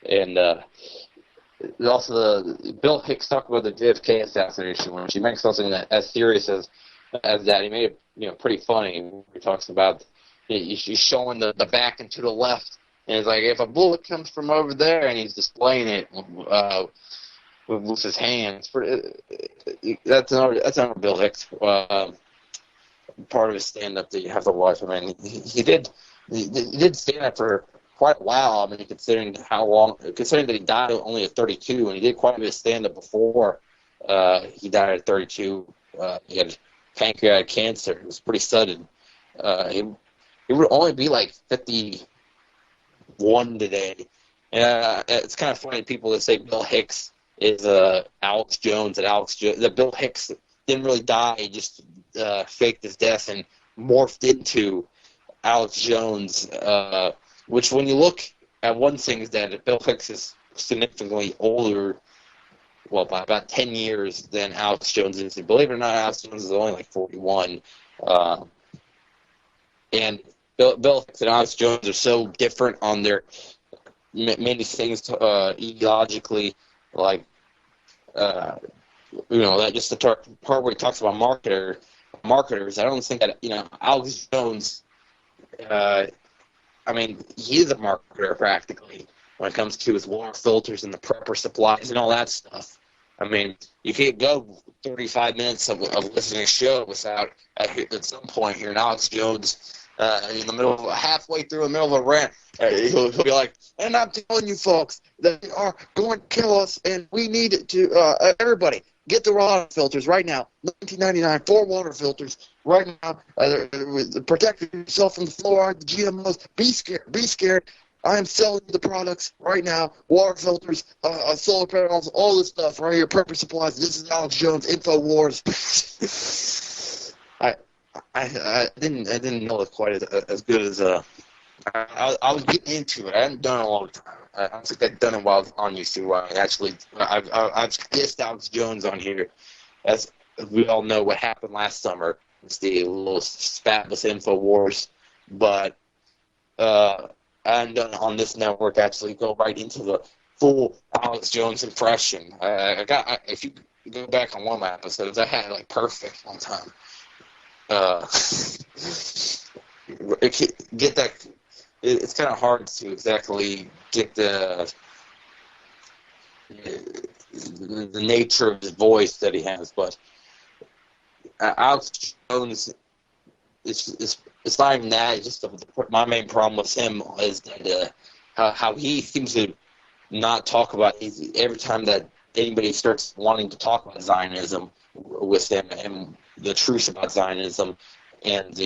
and also Bill Hicks talked about the JFK assassination, which he makes something that as serious as that. He made it pretty funny. He talks about he's showing the back and to the left, and it's like if a bullet comes from over there, and he's displaying it with his hands. That's another Bill Hicks part of his stand-up that you have to watch. I mean, he did stand up for quite a while. I mean, considering that he died only at 32, and he did quite a bit of stand-up before he died at 32. He had pancreatic cancer. It was pretty sudden. He would only be like 51 today. It's kind of funny, people that say Bill Hicks is Alex Jones, that Bill Hicks didn't really die. He just faked his death and morphed into Alex Jones, which when you look at one thing is that Bill Hicks is significantly older, well, by about 10 years than Alex Jones is. And believe it or not, Alex Jones is only like 41. And Bill Hicks and Alex Jones are so different on their many things ideologically, like, that just the part where he talks about marketers. I don't think that, Alex Jones, he is a marketer practically when it comes to his water filters and the prepper supplies and all that stuff. I mean, you can't go 35 minutes of listening to a show without, at some point, hearing Alex Jones halfway through the middle of a rant, he'll be like, and I'm telling you folks, they are going to kill us, and we need to, everybody, get the water filters right now. $19.99 for water filters right now. Protect yourself from the fluoride, the GMOs. Be scared. I am selling the products right now, water filters, solar panels, all this stuff right here, Prepper Supplies. This is Alex Jones, InfoWars. I didn't know it quite as good as I was getting into it. I hadn't done it in a long time. I don't think I'd done it while I was on YouTube. I've guessed Alex Jones on here. As we all know what happened last summer. It's the little spat with InfoWars. But I haven't done it on this network actually go right into the full Alex Jones impression. If you go back on one of my episodes, I had it like perfect one time. Get that. It's kind of hard to exactly get the nature of his voice that he has, but Alex Jones, it's not even that. It's just my main problem with him is that how he seems to not talk about. Every time that anybody starts wanting to talk about Zionism with him and the truth about Zionism and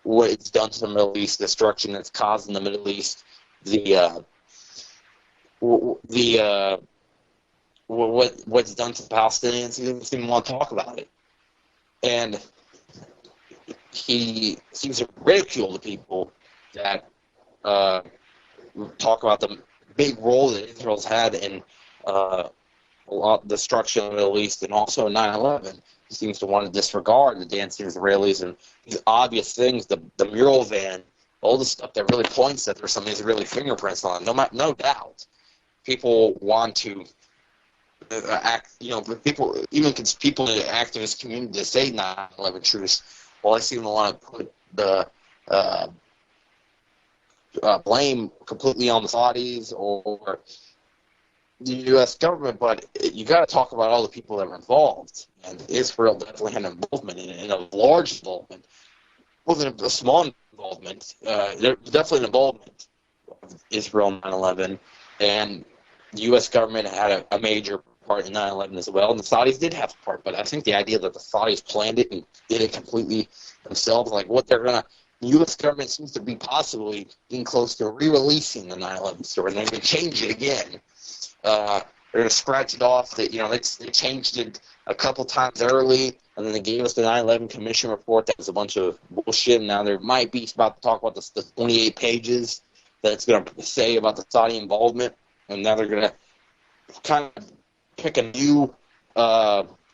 what it's done to the Middle East, the destruction it's caused in the Middle East, what's done to the Palestinians, he doesn't even want to talk about it. And he seems to ridicule the people that talk about the big role that Israel's had in a lot of destruction in the Middle East and also 9/11. He seems to want to disregard the dancing Israelis and these obvious things, the mural van, all the stuff that really points that there's some Israeli fingerprints on it. No doubt. People want to act, people in the activist community that say 9/11 truths, well, I seem to want to put the blame completely on the Saudis or the U.S. government, but you got to talk about all the people that were involved, and Israel definitely had an involvement in it, and a large involvement. It wasn't a small involvement. There was definitely an involvement of Israel in 9/11, and the U.S. government had a major part in 9/11 as well, and the Saudis did have a part, but I think the idea that the Saudis planned it and did it completely themselves, like what they're going to, the U.S. government seems to be possibly getting close to re-releasing the 9/11 story, and they're going to change it again. They're going to scratch it off. That they changed it a couple times early, and then they gave us the 9/11 Commission report that was a bunch of bullshit. And now there might be about to talk about the 28 pages that it's going to say about the Saudi involvement, and now they're going to kind of pick a new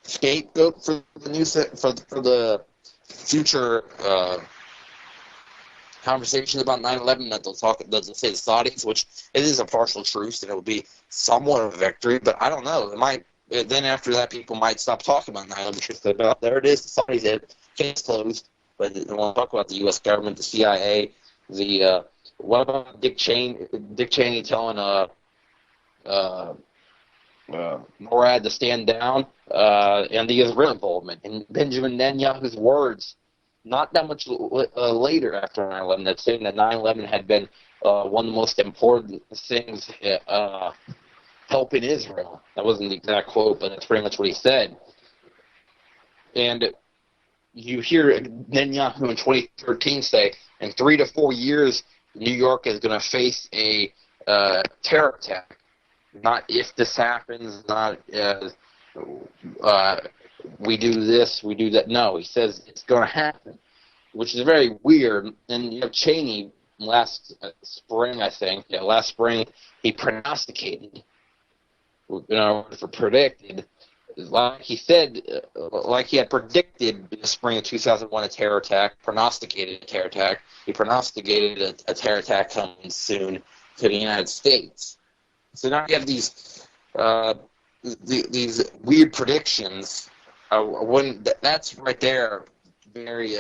scapegoat for the future conversation about 9/11 that they'll say the Saudis, which it is a partial truce, and it will be somewhat of a victory, but I don't know. It might. Then after that, people might stop talking about 9/11 truce. About there it is. The Saudis did. Case closed. But they want to talk about the U.S. government, the CIA, what about Dick Cheney? Dick Cheney telling NORAD to stand down, and the Israel involvement, and Benjamin Netanyahu's words. Not that much later after 9/11, that's saying that 9/11 had been one of the most important things helping Israel. That wasn't the exact quote, but that's pretty much what he said. And you hear Netanyahu in 2013 say, in 3 to 4 years, New York is going to face a terror attack. Not if this happens, not we do this, we do that. No, he says it's going to happen, which is very weird. And Cheney last spring, he prognosticated, for predicted, like he said, like he had predicted in the spring of 2001 a terror attack, prognosticated a terror attack. He prognosticated a terror attack coming soon to the United States. So now you have these weird predictions. That's right there very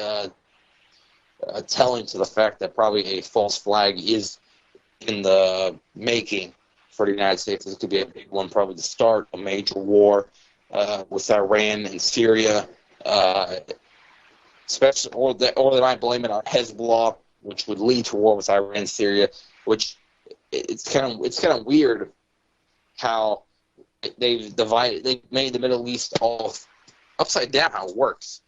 telling to the fact that probably a false flag is in the making for the United States. This could be a big one, probably to start a major war with Iran and Syria, especially, or they might blame it on Hezbollah, which would lead to war with Iran and Syria. Which it's kind of weird how they've made the Middle East all upside down. How it works.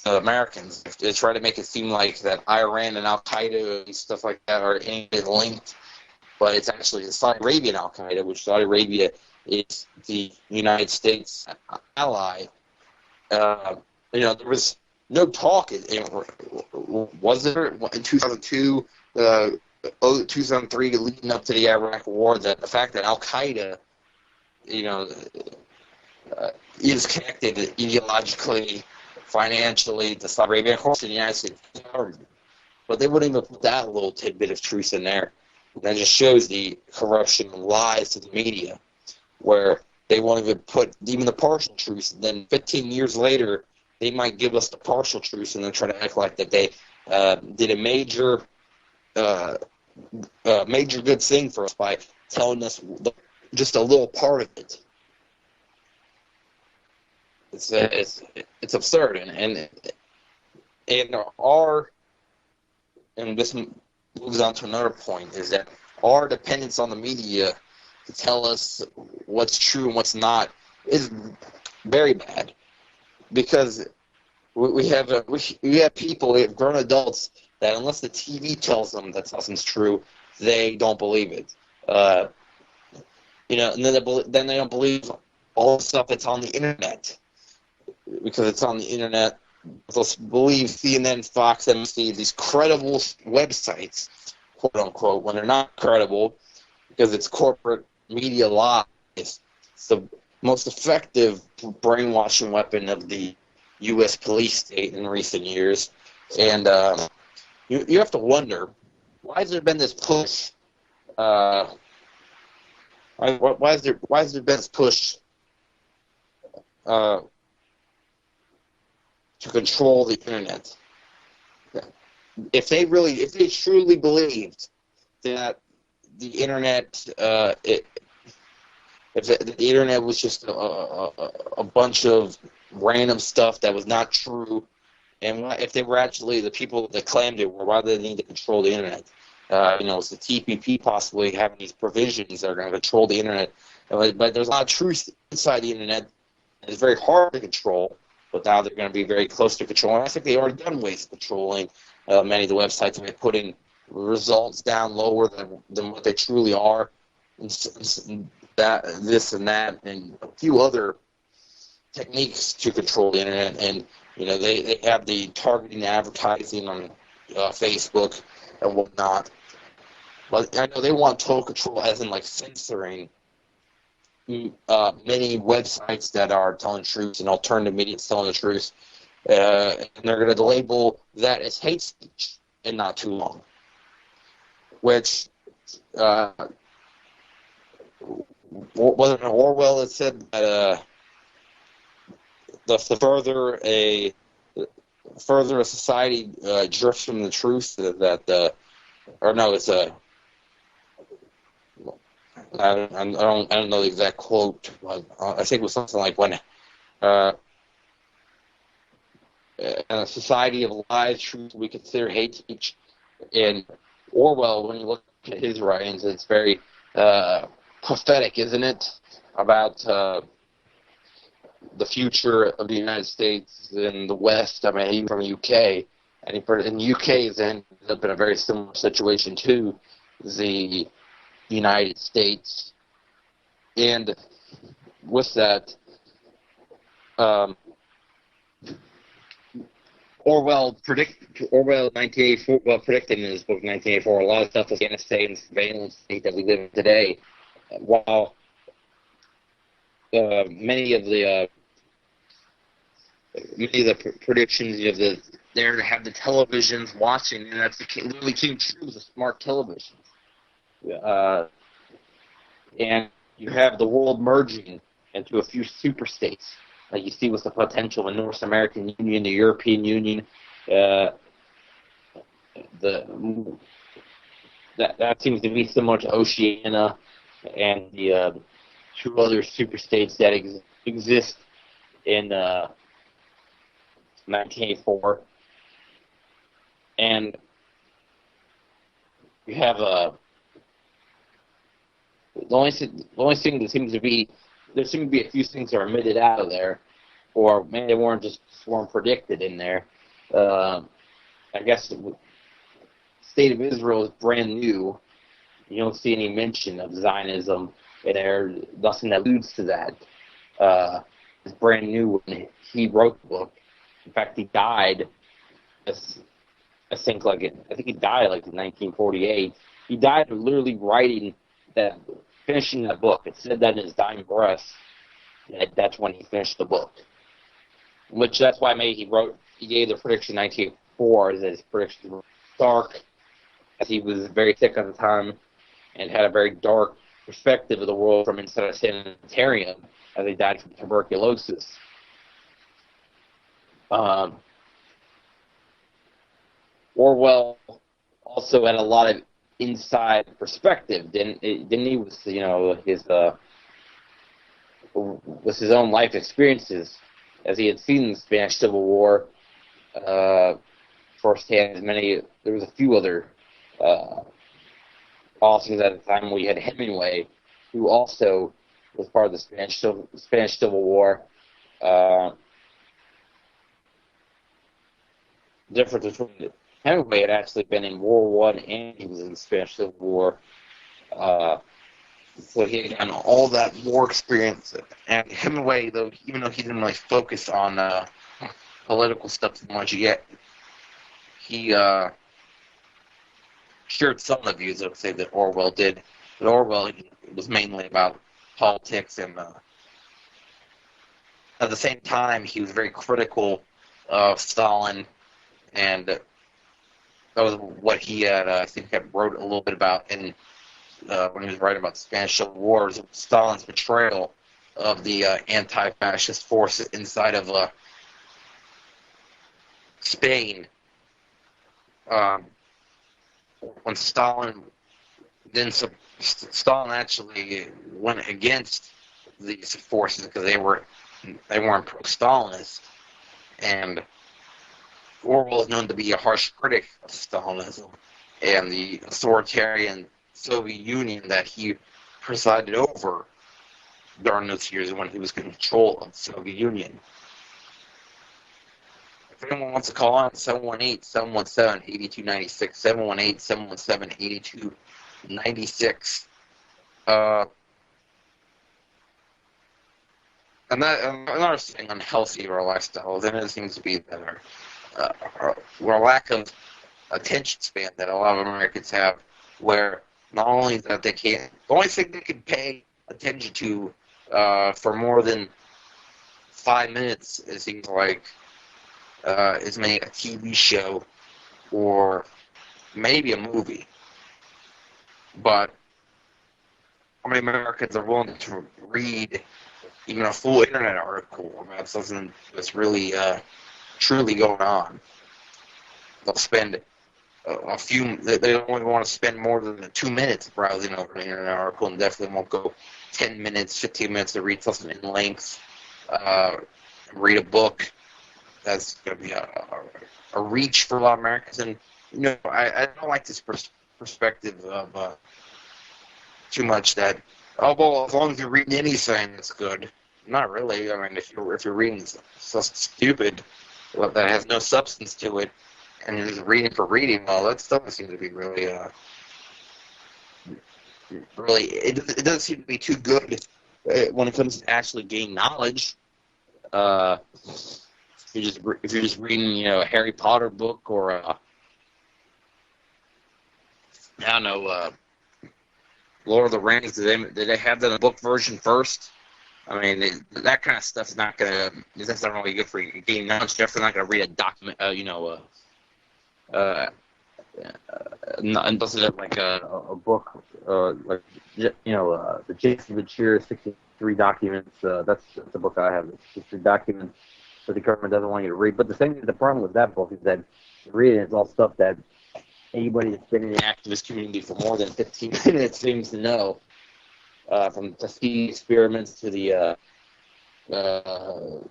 Americans. They try to make it seem like that Iran and Al Qaeda and stuff like that are linked, but it's actually the Saudi Arabian Al Qaeda, which Saudi Arabia is the United States ally. There was no talk. Was there in 2002, 2003, leading up to the Iraq War, that the fact that Al Qaeda, is connected ideologically, financially to Saudi Arabia, of course, the United States government. But they wouldn't even put that little tidbit of truth in there. That just shows the corruption and lies to the media, where they won't even put even the partial truth. And then 15 years later, they might give us the partial truth and then try to act like that they did a major good thing for us by telling us just a little part of it. It's absurd, and this moves on to another point, is that our dependence on the media to tell us what's true and what's not is very bad, because we have people, we have grown adults that unless the TV tells them that something's true, they don't believe it. And then they don't believe all the stuff that's on the internet, because it's on the internet. They'll believe CNN, Fox, NBC, these credible websites, quote unquote, when they're not credible, because it's corporate media lies. It's the most effective brainwashing weapon of the U.S. police state in recent years. And you have to wonder, why has there been this push? Why has there been this push to control the internet? If they truly believed that the internet, if the internet was just a bunch of random stuff that was not true, and if they were actually the people that claimed it, why do they need to control the internet? It's the TPP possibly having these provisions that are going to control the internet. But there's a lot of truth inside the internet. It's very hard to control, but now they're going to be very close to control. And I think they've already done ways of controlling many of the websites by putting results down lower than what they truly are, and this and that, and a few other techniques to control the internet. And they have the targeting advertising on Facebook and whatnot. But I know they want total control, as in like censoring many websites that are telling truth and alternative media telling the truth, and they're going to label that as hate speech in not too long. Which wasn't Orwell that said that the further a society drifts from the truth, I don't know the exact quote, but I think it was something like, when in a society of lies, truth we consider hate speech. And Orwell, when you look at his writings, it's very prophetic, isn't it, about the future of the United States and the West. I mean, even from the UK, and the UK has ended up in a very similar situation to the United States. And with that, Orwell 1984, predicted in his book 1984, a lot of stuff is going to stay in the surveillance state that we live in today, while many of the predictions there to have the televisions watching, and that's literally came true with the smart televisions. And you have the world merging into a few super states, like you see with the potential of the North American Union, the European Union. That seems to be similar to Oceania and the two other super states that exist in 1984. And you have the only thing that seems to be, there seem to be a few things that are omitted out of there, or maybe they weren't predicted in there. I guess the state of Israel is brand new. You don't see any mention of Zionism in there. Nothing that alludes to that. It's brand new when he wrote the book. In fact, he died. I think he died like in 1948. He died of literally finishing that book. It said that in his dying breath. That's when he finished the book. That's why maybe he gave the prediction 1984 that his predictions were dark, as he was very sick at the time and had a very dark perspective of the world from inside a sanitarium as he died from tuberculosis. Orwell also had a lot of inside perspective, didn't he? With his own life experiences, as he had seen the Spanish Civil War firsthand. There was a few other authors at the time. We had Hemingway, who also was part of the Spanish Civil War. Difference between Hemingway had actually been in World War I and he was in the Spanish Civil War. So he had gotten all that war experience. And Hemingway, even though he didn't really focus on political stuff too much yet, he shared some of the views, I would say, that Orwell did. But Orwell was mainly about politics, and at the same time, he was very critical of Stalin, and that was what he had, I think, wrote a little bit about when he was writing about the Spanish Civil War, Stalin's betrayal of the anti-fascist forces inside of Spain. When Stalin actually went against these forces because they weren't pro-Stalinist, and Orwell is known to be a harsh critic of Stalinism and the authoritarian Soviet Union that he presided over during those years when he was in control of the Soviet Union. If anyone wants to call on, 718-717-8296, 718-717-8296. Another thing unhealthy of our lifestyle, then it seems to be that our lack of attention span that a lot of Americans have, where not only that the only thing they can pay attention to for more than 5 minutes, it seems like, is maybe a TV show or maybe a movie. But how many Americans are willing to read even a full internet article about something that's really truly going on? They'll spend they don't only want to spend more than 2 minutes browsing over an internet article, and definitely won't go 10 minutes, 15 minutes to read something in length, read a book. That's going to be a reach for a lot of Americans. And, I don't like this perspective of too much that, as long as you're reading anything, it's good. Not really. I mean, if you're reading stuff stupid that has no substance to it, and you're just reading for reading, well, that doesn't seem to be really, it doesn't seem to be too good when it comes to actually gaining knowledge. If you're just reading, a Harry Potter book or Lord of the Rings, did they have the book version first? I mean, that kind of stuff's not really good for you. Gaining knowledge. Definitely not gonna read a document, unless it's like a book, the Jason Ventura 63 documents. That's the book I have. 63 documents that the government doesn't want you to read. But the problem with that book is that reading is all stuff that anybody that's been in the activist community for more than 15 minutes seems to know. From Tuskegee experiments to the to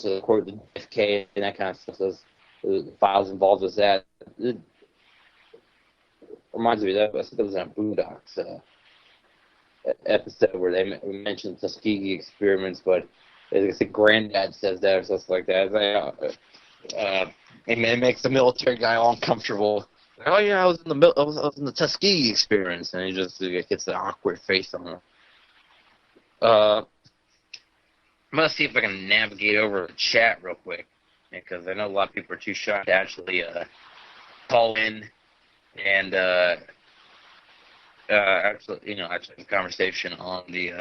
the court of the JFK and that kind of stuff. Those the files involved with that. It reminds me that I think it was on Boondocks. episode where they mentioned Tuskegee experiments, but I think Granddad says that or something like that. It makes the military guy all uncomfortable. Oh yeah, I was in the Tuskegee experiments, and he just gets an awkward face on him. I'm gonna see if I can navigate over the chat real quick, because I know a lot of people are too shy to actually call in and actually have a conversation on the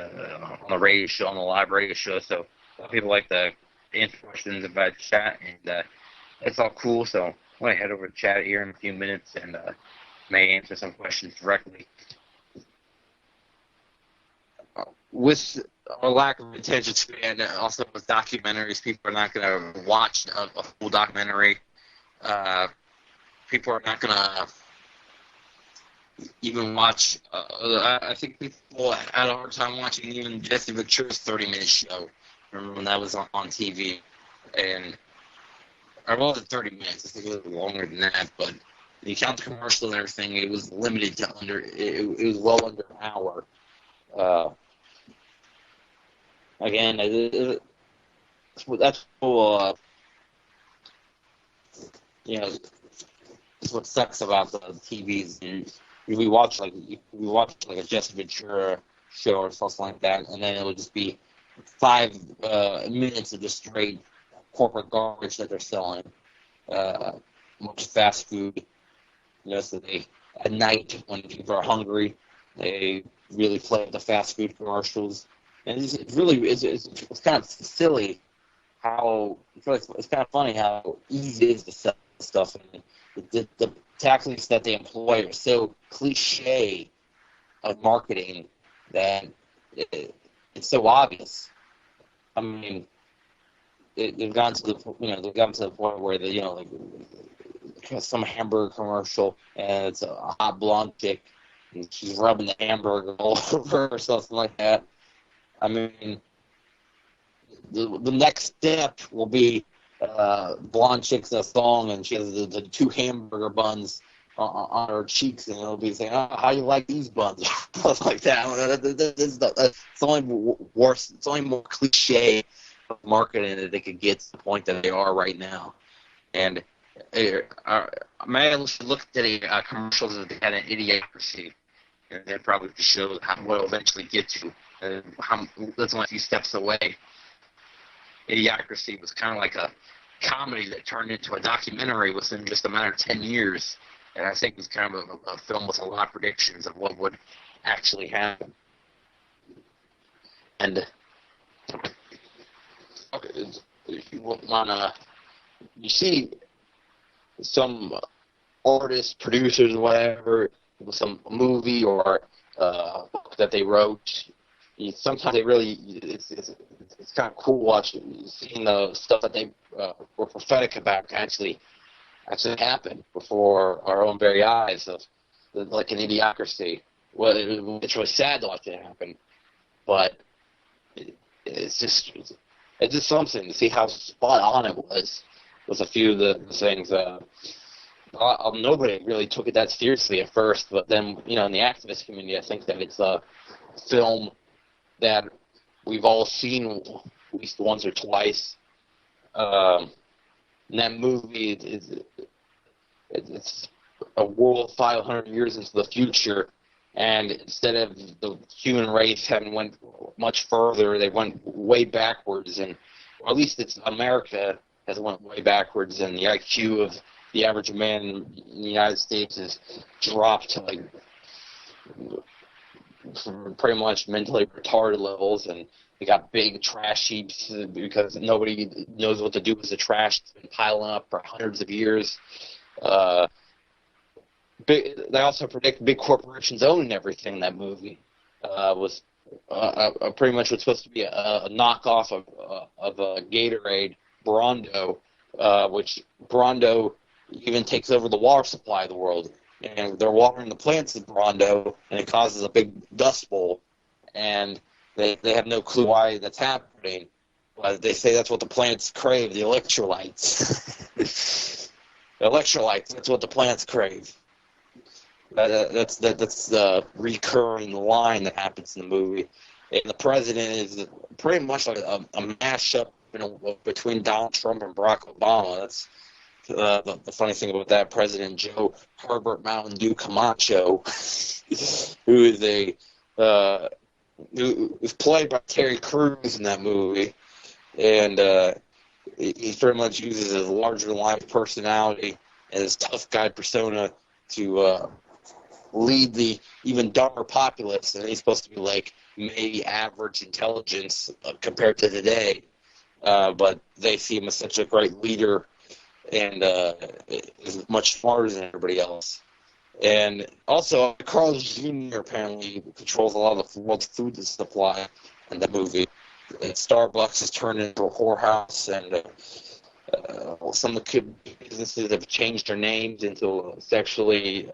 radio show, on the live radio show. So a lot of people like to answer questions about chat, and it's all cool. So I'm gonna head over to chat here in a few minutes and may answer some questions directly. With a lack of attention span, also with documentaries, people are not going to watch a full documentary. People are not going to even watch. I think people had a hard time watching even Jesse Ventura's 30-minute show. Remember when that was on TV? And or more than 30 minutes. I think it was longer than that. But when you count the commercial and everything, it was limited to under. It was well under an hour. Again, that's cool. That's what sucks about the TVs. And we watch like a Jesse Ventura show or something like that, and then it would just be 5 minutes of just straight corporate garbage that they're selling, much fast food. So they at night when people are hungry, they really play the fast food commercials. And it's kind of silly how it's kind of funny how easy it is to sell stuff, and the tactics that they employ are so cliche of marketing that it's so obvious. I mean, they've gotten to the point where like some hamburger commercial, and it's a hot blonde chick, and she's rubbing the hamburger all over or something like that. I mean, the next step will be blonde chicks in a thong, and she has the 2 hamburger buns on her cheeks, and it'll be saying, "Oh, how you like these buns?" Stuff like that. It's only worse. It's only more cliche marketing that they could get to the point that they are right now. And man, should look at the commercials that they had in Idiocracy, and that probably show what it'll eventually get to. That's only a few steps away. Idiocracy was kind of like a comedy that turned into a documentary within just a matter of 10 years. And I think it was kind of a film with a lot of predictions of what would actually happen. And if you want you see some artists, producers, whatever, with some movie or book that they wrote. Sometimes it's kind of cool watching, seeing the stuff that they were prophetic about actually happen before our own very eyes, like an Idiocracy. Well, it's really sad to watch it happen, but it's just something to see how spot on it was with a few of the things. Nobody really took it that seriously at first, but then in the activist community, I think that it's a film that we've all seen at least once or twice. And that movie it's a world 500 years into the future, and instead of the human race having went much further, they went way backwards, or at least it's America has went way backwards, and the IQ of the average man in the United States has dropped to like pretty much mentally retarded levels, and they got big trash heaps because nobody knows what to do with the trash that's been piling up for hundreds of years. They also predict big corporations owning everything in that movie. Was pretty much what's supposed to be a knockoff of Gatorade, Brawndo, which Brawndo even takes over the water supply of the world. And they're watering the plants with Brawndo, and it causes a big dust bowl. And they have no clue why that's happening. But they say that's what the plants crave, the electrolytes. The electrolytes, that's what the plants crave. That's the recurring line that happens in the movie. And the president is pretty much like a mashup between Donald Trump and Barack Obama. That's the funny thing about that. President Joe Herbert Mountain Dew Camacho, who is played by Terry Crews in that movie, and he pretty much uses his larger-than-life personality and his tough guy persona to lead the even dumber populace, and he's supposed to be like maybe average intelligence compared to today, but they see him as such a great leader and is much smarter than everybody else. And also, Carl Jr. apparently controls a lot of the world's food supply in that movie. And Starbucks has turned into a whorehouse, and some of the businesses have changed their names into sexually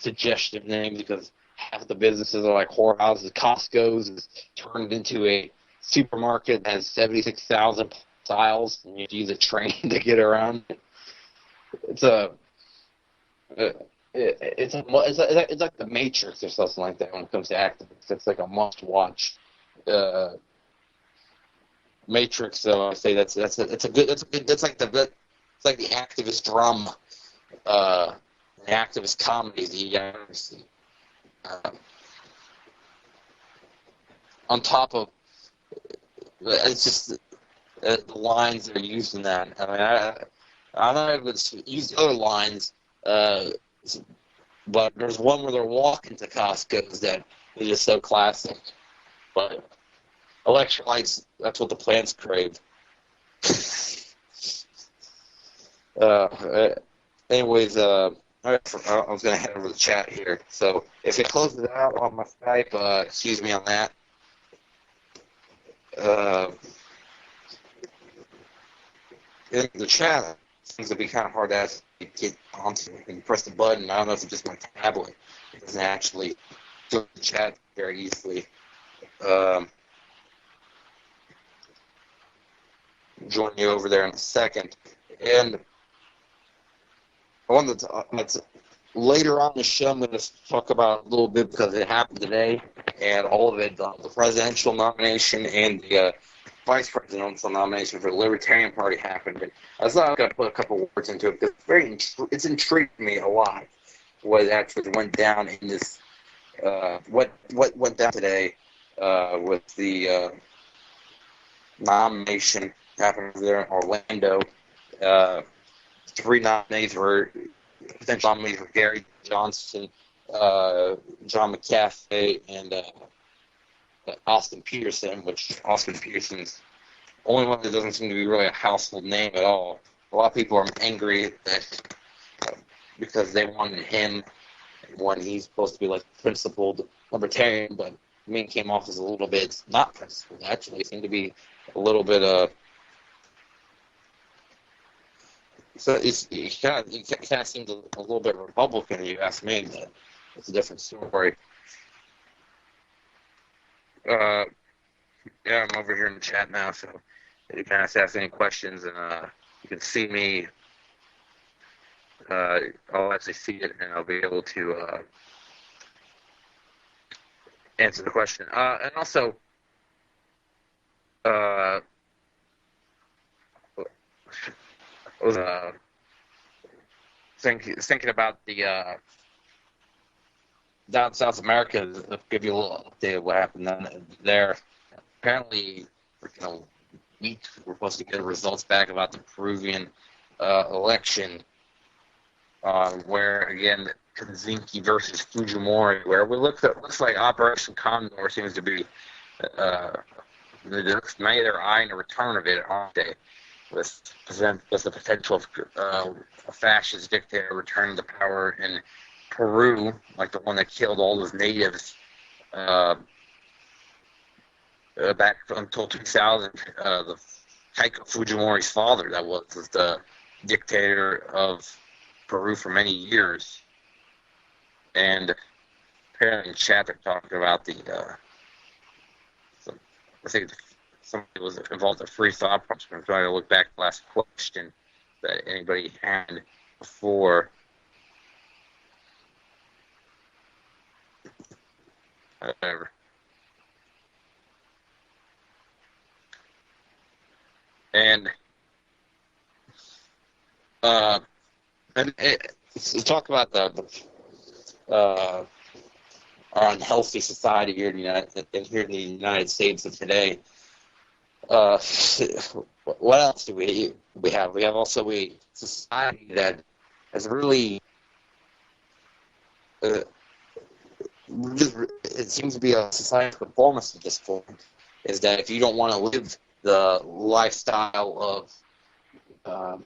suggestive names because half the businesses are like whorehouses. Costco's is turned into a supermarket that has 76,000 aisles, and you have to use a train to get around. It's like The Matrix or something like that when it comes to activists. It's like a must-watch. Matrix, so I say that's like the activist drama, the activist comedy that you guys see. On top of, it's just the lines that are used in that. I mean, I'm not even going to use the other lines, but there's one where they're walking to Costco's that is just so classic. But electrolytes, that's what the plants crave. Anyways, I was going to head over the chat here. So if it closes out on my Skype, excuse me on that. In the chat seems to be kind of hard to get onto. And you press the button. I don't know if it's just my tablet. It doesn't actually do the chat very easily. Join you over there in a second. And I wanted to, later on in the show, I'm going to talk about a little bit because it happened today, and all of it, the presidential nomination and the vice presidential nomination for the Libertarian Party happened. And I thought I was going to put a couple words into it because it's intrigued me a lot what actually went down in this, what went down today with the nomination happened over there in Orlando. 3 nominees were potential nominees were Gary Johnson, John McAfee, and Austin Peterson, which Austin Peterson's the only one that doesn't seem to be really a household name at all. A lot of people are angry that because they wanted him when he's supposed to be like a principled libertarian, but I mean came off as a little bit not principled. Actually, he seemed to be a little bit so he kind of seems a little bit Republican, if you ask me, but it's a different story. Yeah, I'm over here in the chat now, so you can ask any questions, and you can see me. I'll actually see it, and I'll be able to answer the question. And also, I was thinking about the down in South America. I'll give you a little update of what happened there. Apparently, weeks we're supposed to get results back about the Peruvian election, where again Kaczynski versus Fujimori, where it looks like Operation Condor seems to be they're eyeing a return of it, aren't they? With the potential of a fascist dictator returning to power in Peru, like the one that killed all those natives back until 2000. The Keiko Fujimori's father, that was the dictator of Peru for many years. And apparently in chat they're talking about I think somebody was involved in free thought prompts. I'm trying to look back at the last question that anybody had before. Whatever. And so talk about our unhealthy society here in the United States of today. What else do we have? We have also a society that has really it seems to be a society of conformist at this point. Is that if you don't want to live the lifestyle of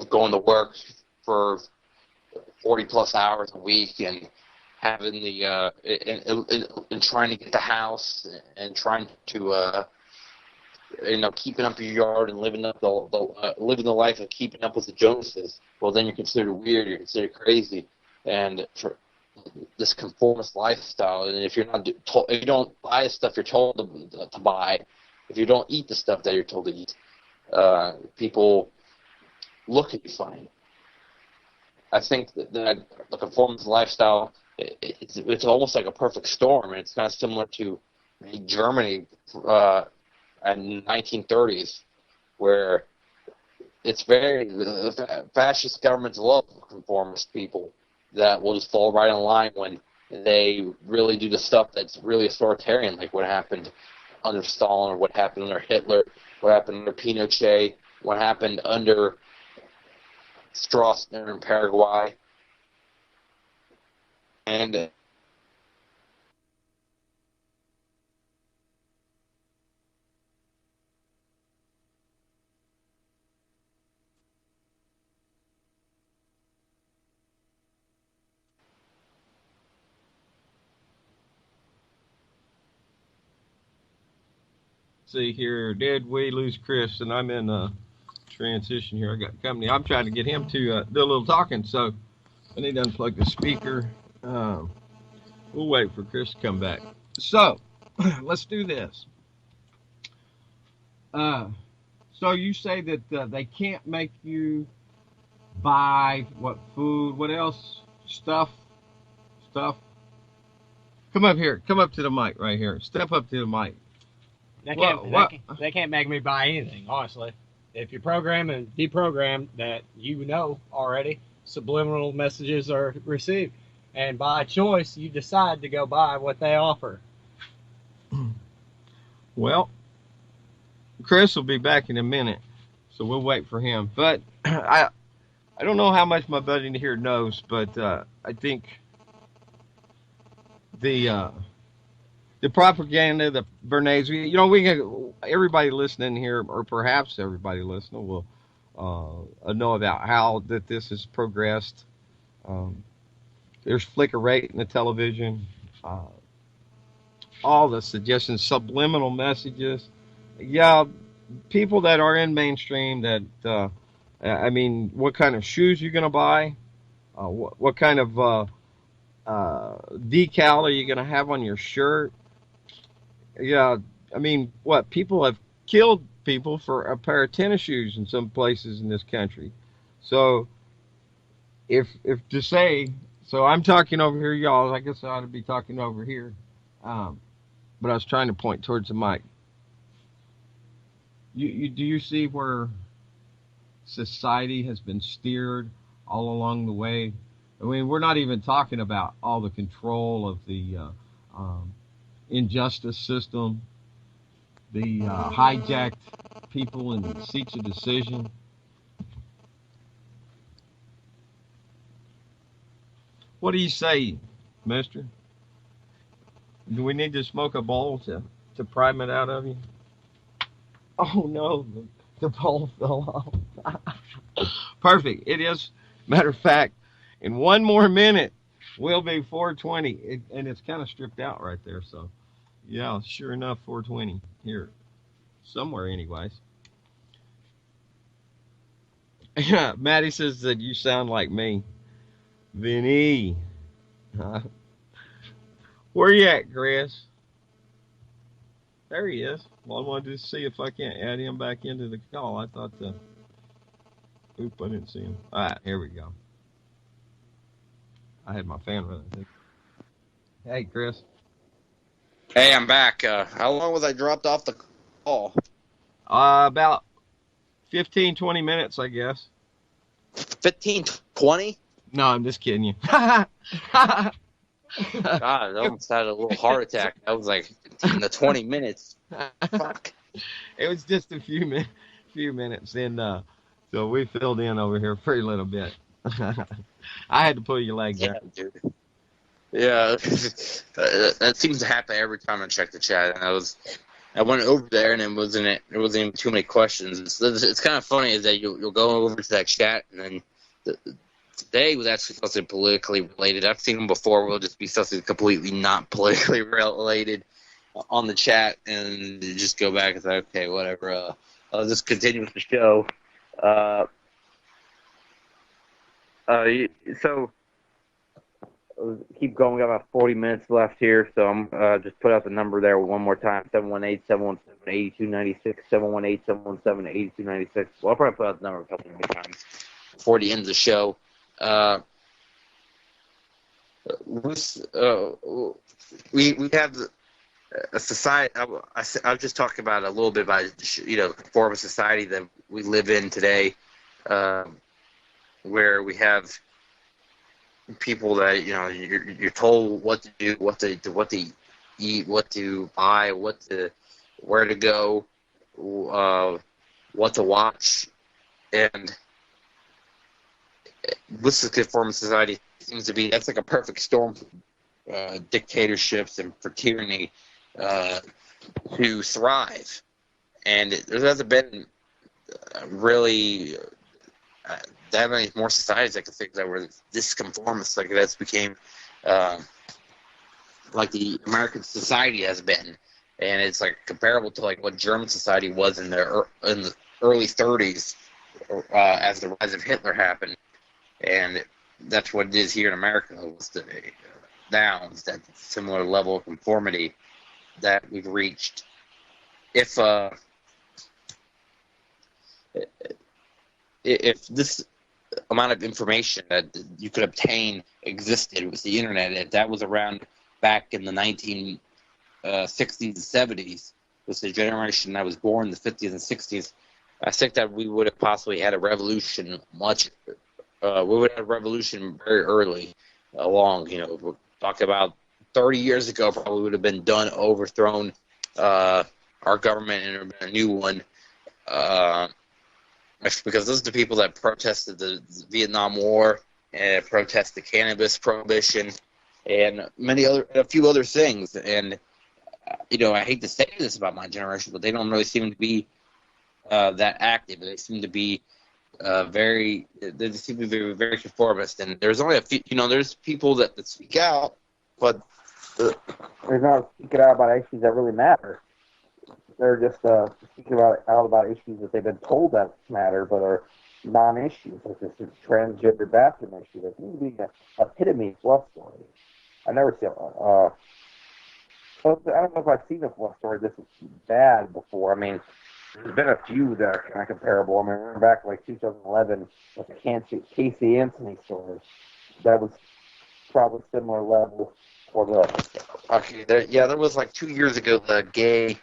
going to work for 40 plus hours a week and having the and trying to get the house and trying to keeping up your yard and living up living the life of keeping up with the Joneses, well, then you're considered weird, you're considered crazy, and for this conformist lifestyle. And if you're not if you don't buy the stuff you're told to buy, if you don't eat the stuff that you're told to eat, people look at you funny. I think that the conformist lifestyle, it's almost like a perfect storm, and it's kind of similar to Germany in the 1930s, where it's the fascist governments love conformist people that will just fall right in line when they really do the stuff that's really authoritarian, like what happened under Stalin, or what happened under Hitler, what happened under Pinochet, what happened under Stroessner in Paraguay. And see here, did we lose Chris? And I'm in transition here. I got company. I'm trying to get him to do a little talking, so I need to unplug the speaker. We'll wait for Chris to come back. So let's do this. So you say that they can't make you buy what food? What else? Stuff. Come up here. Come up to the mic right here. Step up to the mic. They can't make me buy anything, honestly. If you program and deprogram that you know already, subliminal messages are received. And by choice, you decide to go buy what they offer. Well, Chris will be back in a minute, so we'll wait for him. But I don't know how much my buddy here knows, but I think the propaganda, the Bernays, everybody listening here, or perhaps everybody listening, will know about how that this has progressed. There's flicker rate in the television, all the suggestions, subliminal messages. Yeah, people that are in mainstream that, what kind of shoes you're going to buy, what kind of decal are you going to have on your shirt? Yeah, people have killed people for a pair of tennis shoes in some places in this country. So, so I'm talking over here, y'all. I guess I ought to be talking over here. But I was trying to point towards the mic. Do you see where society has been steered all along the way? We're not even talking about all the control of the injustice system, the hijacked people in the seats of decision. What do you say, mister? Do we need to smoke a bowl to prime it out of you? Oh, no, the bowl fell off. Perfect. It is. Matter of fact, in one more minute, we'll be 420. And it's kind of stripped out right there. So, yeah, sure enough, 420 here. Somewhere, anyways. Yeah, Maddie says that you sound like me. Vinny. Where you at, Chris? There he is. Well, I wanted to see if I can't add him back into the call. I thought oop, I didn't see him. All right, here we go. I had my fan running. Hey, Chris. Hey, I'm back. How long was I dropped off the call? About 15, 20 minutes, I guess. 15, 20? No, I'm just kidding you. God, I almost had a little heart attack. I was like, 15 to 20 minutes. Fuck. It was just a few minutes, and so we filled in over here for a little bit. I had to pull your leg Yeah, there. dude. Yeah, that seems to happen every time I check the chat. And I went over there, and there wasn't even too many questions. It's kind of funny is that you'll go over to that chat, and then today was actually something politically related. I've seen them before. Will just be something completely not politically related on the chat, and you just go back and say, okay, whatever. I'll just continue with the show. So keep going. We got about 40 minutes left here, so I'm just put out the number there one more time: 718-717-8296, 718-717-8296. Well, I'll probably put out the number a couple more times before the end of the show. We have a society. I was just talking about a little bit about the form of society that we live in today, where we have people that you're told what to do, what to eat, what to buy, where to go, what to watch, and this is a form of society seems to be that's like a perfect storm for dictatorships and for tyranny to thrive, and there hasn't been really that many more societies I could think that were this conformist, like that's became like the American society has been, and it's like comparable to like what German society was in the early 30s as the rise of Hitler happened, and that's what it is here in America. Was it's that similar level of conformity that we've reached. If this amount of information that you could obtain existed with the internet, if that was around back in the 1960s and 70s, with the generation that was born in the 50s and 60s, I think that we would have possibly had a revolution we would have a revolution very early along. We're talking about 30 years ago, probably would have been done, overthrown our government, and there would have been a new one. Because those are the people that protested the Vietnam War and protested cannabis prohibition and a few other things. And I hate to say this about my generation, but they don't really seem to be that active. They seem to be very very conformist. And there's only a few. There's people that speak out, but they're not speaking out about issues that really matter. They're just speaking out about issues that they've been told that matter, but are non-issues, like this transgender bathroom issue. That seems to be an epitome of fluff story. I never seen I don't know if I've seen a fluff story this bad before. I mean, there's been a few that are kind of comparable. I mean, I remember back like 2011 with the Casey Anthony story. That was probably similar level for the. Okay, there was like 2 years ago the gay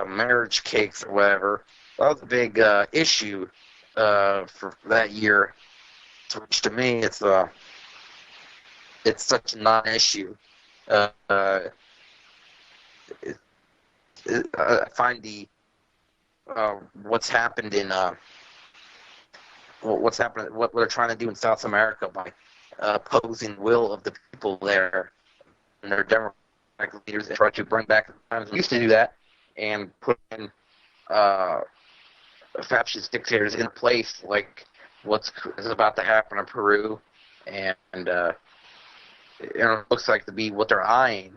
marriage cakes or whatever. That was a big issue for that year. Which to me, it's such a non-issue. I find what's happened in what they're trying to do in South America by opposing the will of the people there and their democratic leaders. They try to bring back the times we used to do that and put in fascist dictators in place, like what's is about to happen in Peru, and it looks like to be what they're eyeing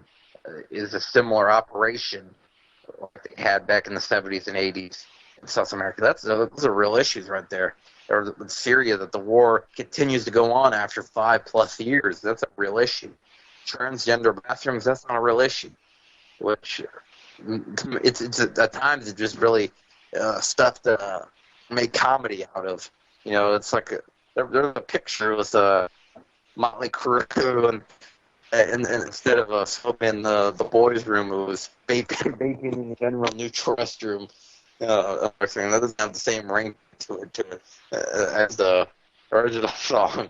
is a similar operation like they had back in the 70s and 80s in South America. Those are real issues right there. Or in Syria, that the war continues to go on after 5+ years. That's a real issue. Transgender bathrooms, that's not a real issue. Which it's at times it's just really stuff to make comedy out of. It's like there's a picture with Motley Crue and instead of smoking in the boys' room, it was vaping in the general neutral restroom. That doesn't have the same ring to it as the original song.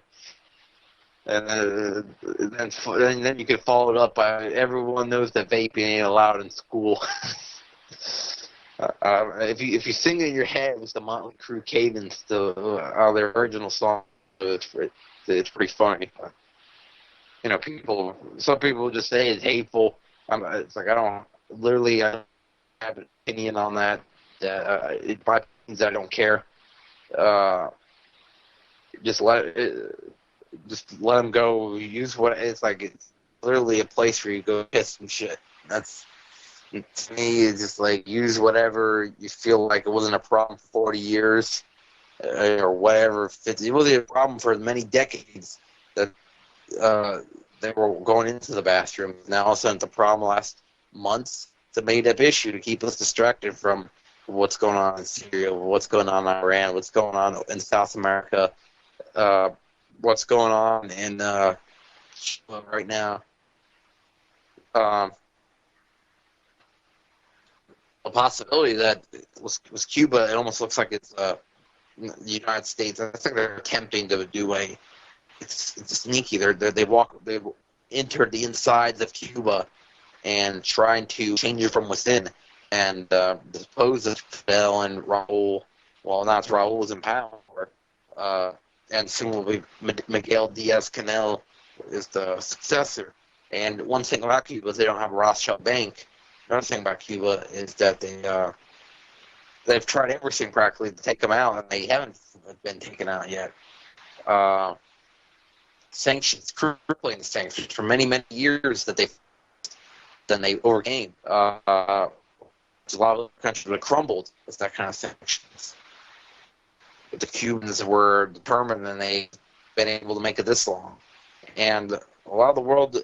And then you could follow it up by everyone knows that vaping ain't allowed in school. If you sing in your head with the Motley Crue cadence to their original song, it's pretty funny. Some people just say it's hateful. It's like I don't have an opinion on that. My opinions, I don't care. Just let them go. Use what it's like. It's literally a place where you go piss some shit. That's, to me, it's just like use whatever you feel like. It wasn't a problem for 40 years or whatever. It wasn't a problem for many decades that they were going into the bathroom. Now all of a sudden it's a problem last months. It's a made-up issue to keep us distracted from what's going on in Syria, what's going on in Iran, what's going on in South America, what's going on in right now. A possibility that was Cuba. It almost looks like it's the United States. I think they're attempting to do it's sneaky. They entered the insides of Cuba and trying to change it from within and depose of Fidel and Raul. Well, now it's Raul is in power, and soon will be Miguel Diaz-Canel is the successor. And one thing about Cuba is they don't have a Rothschild Bank. Another thing about Cuba is that they've tried everything practically to take them out, and they haven't been taken out yet. Sanctions, crippling sanctions for many, many years that they overcame. A lot of countries would have crumbled with that kind of sanctions. But the Cubans were determined, and they've been able to make it this long. And a lot of the world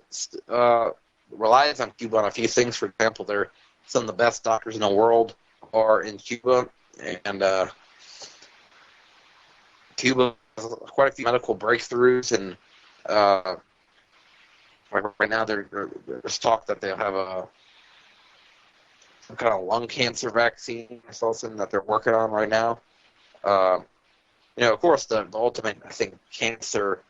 relies on Cuba on a few things. For example, some of the best doctors in the world are in Cuba, and Cuba has quite a few medical breakthroughs, and right now there's talk that they'll have some kind of lung cancer vaccine or something that they're working on right now. Of course, the ultimate, I think, cancer,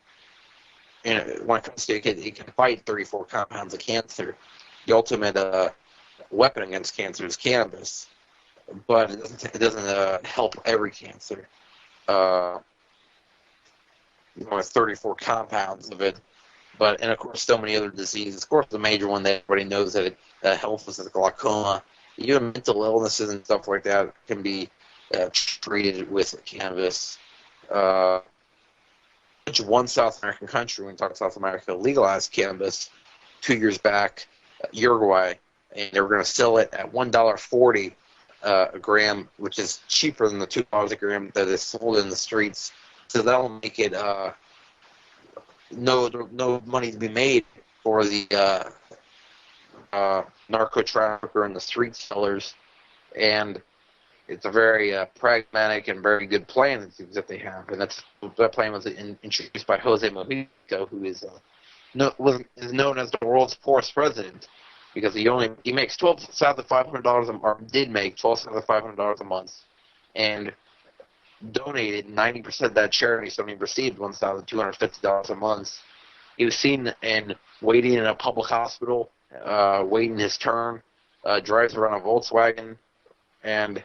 when it comes to it can fight 34 compounds of cancer. The ultimate weapon against cancer is cannabis, but it doesn't help every cancer. With 34 compounds of it, and of course, so many other diseases. Of course, the major one that everybody knows that helps is glaucoma. Even mental illnesses and stuff like that can be treated with cannabis. One South American country, when we talk South America, legalized cannabis 2 years back, Uruguay, and they were going to sell it at $1.40 a gram, which is cheaper than the $2 a gram that is sold in the streets. So that'll make it no money to be made for the narco trafficker and the street sellers, and it's a very pragmatic and very good plan that they have, and that plan was introduced by Jose Mujica, who is known as the world's poorest president because he makes $12,500 or did make $12,500 a month, and donated 90% of that charity, so he received $1,250 a month. He was seen waiting in a public hospital, waiting his turn, drives around a Volkswagen, and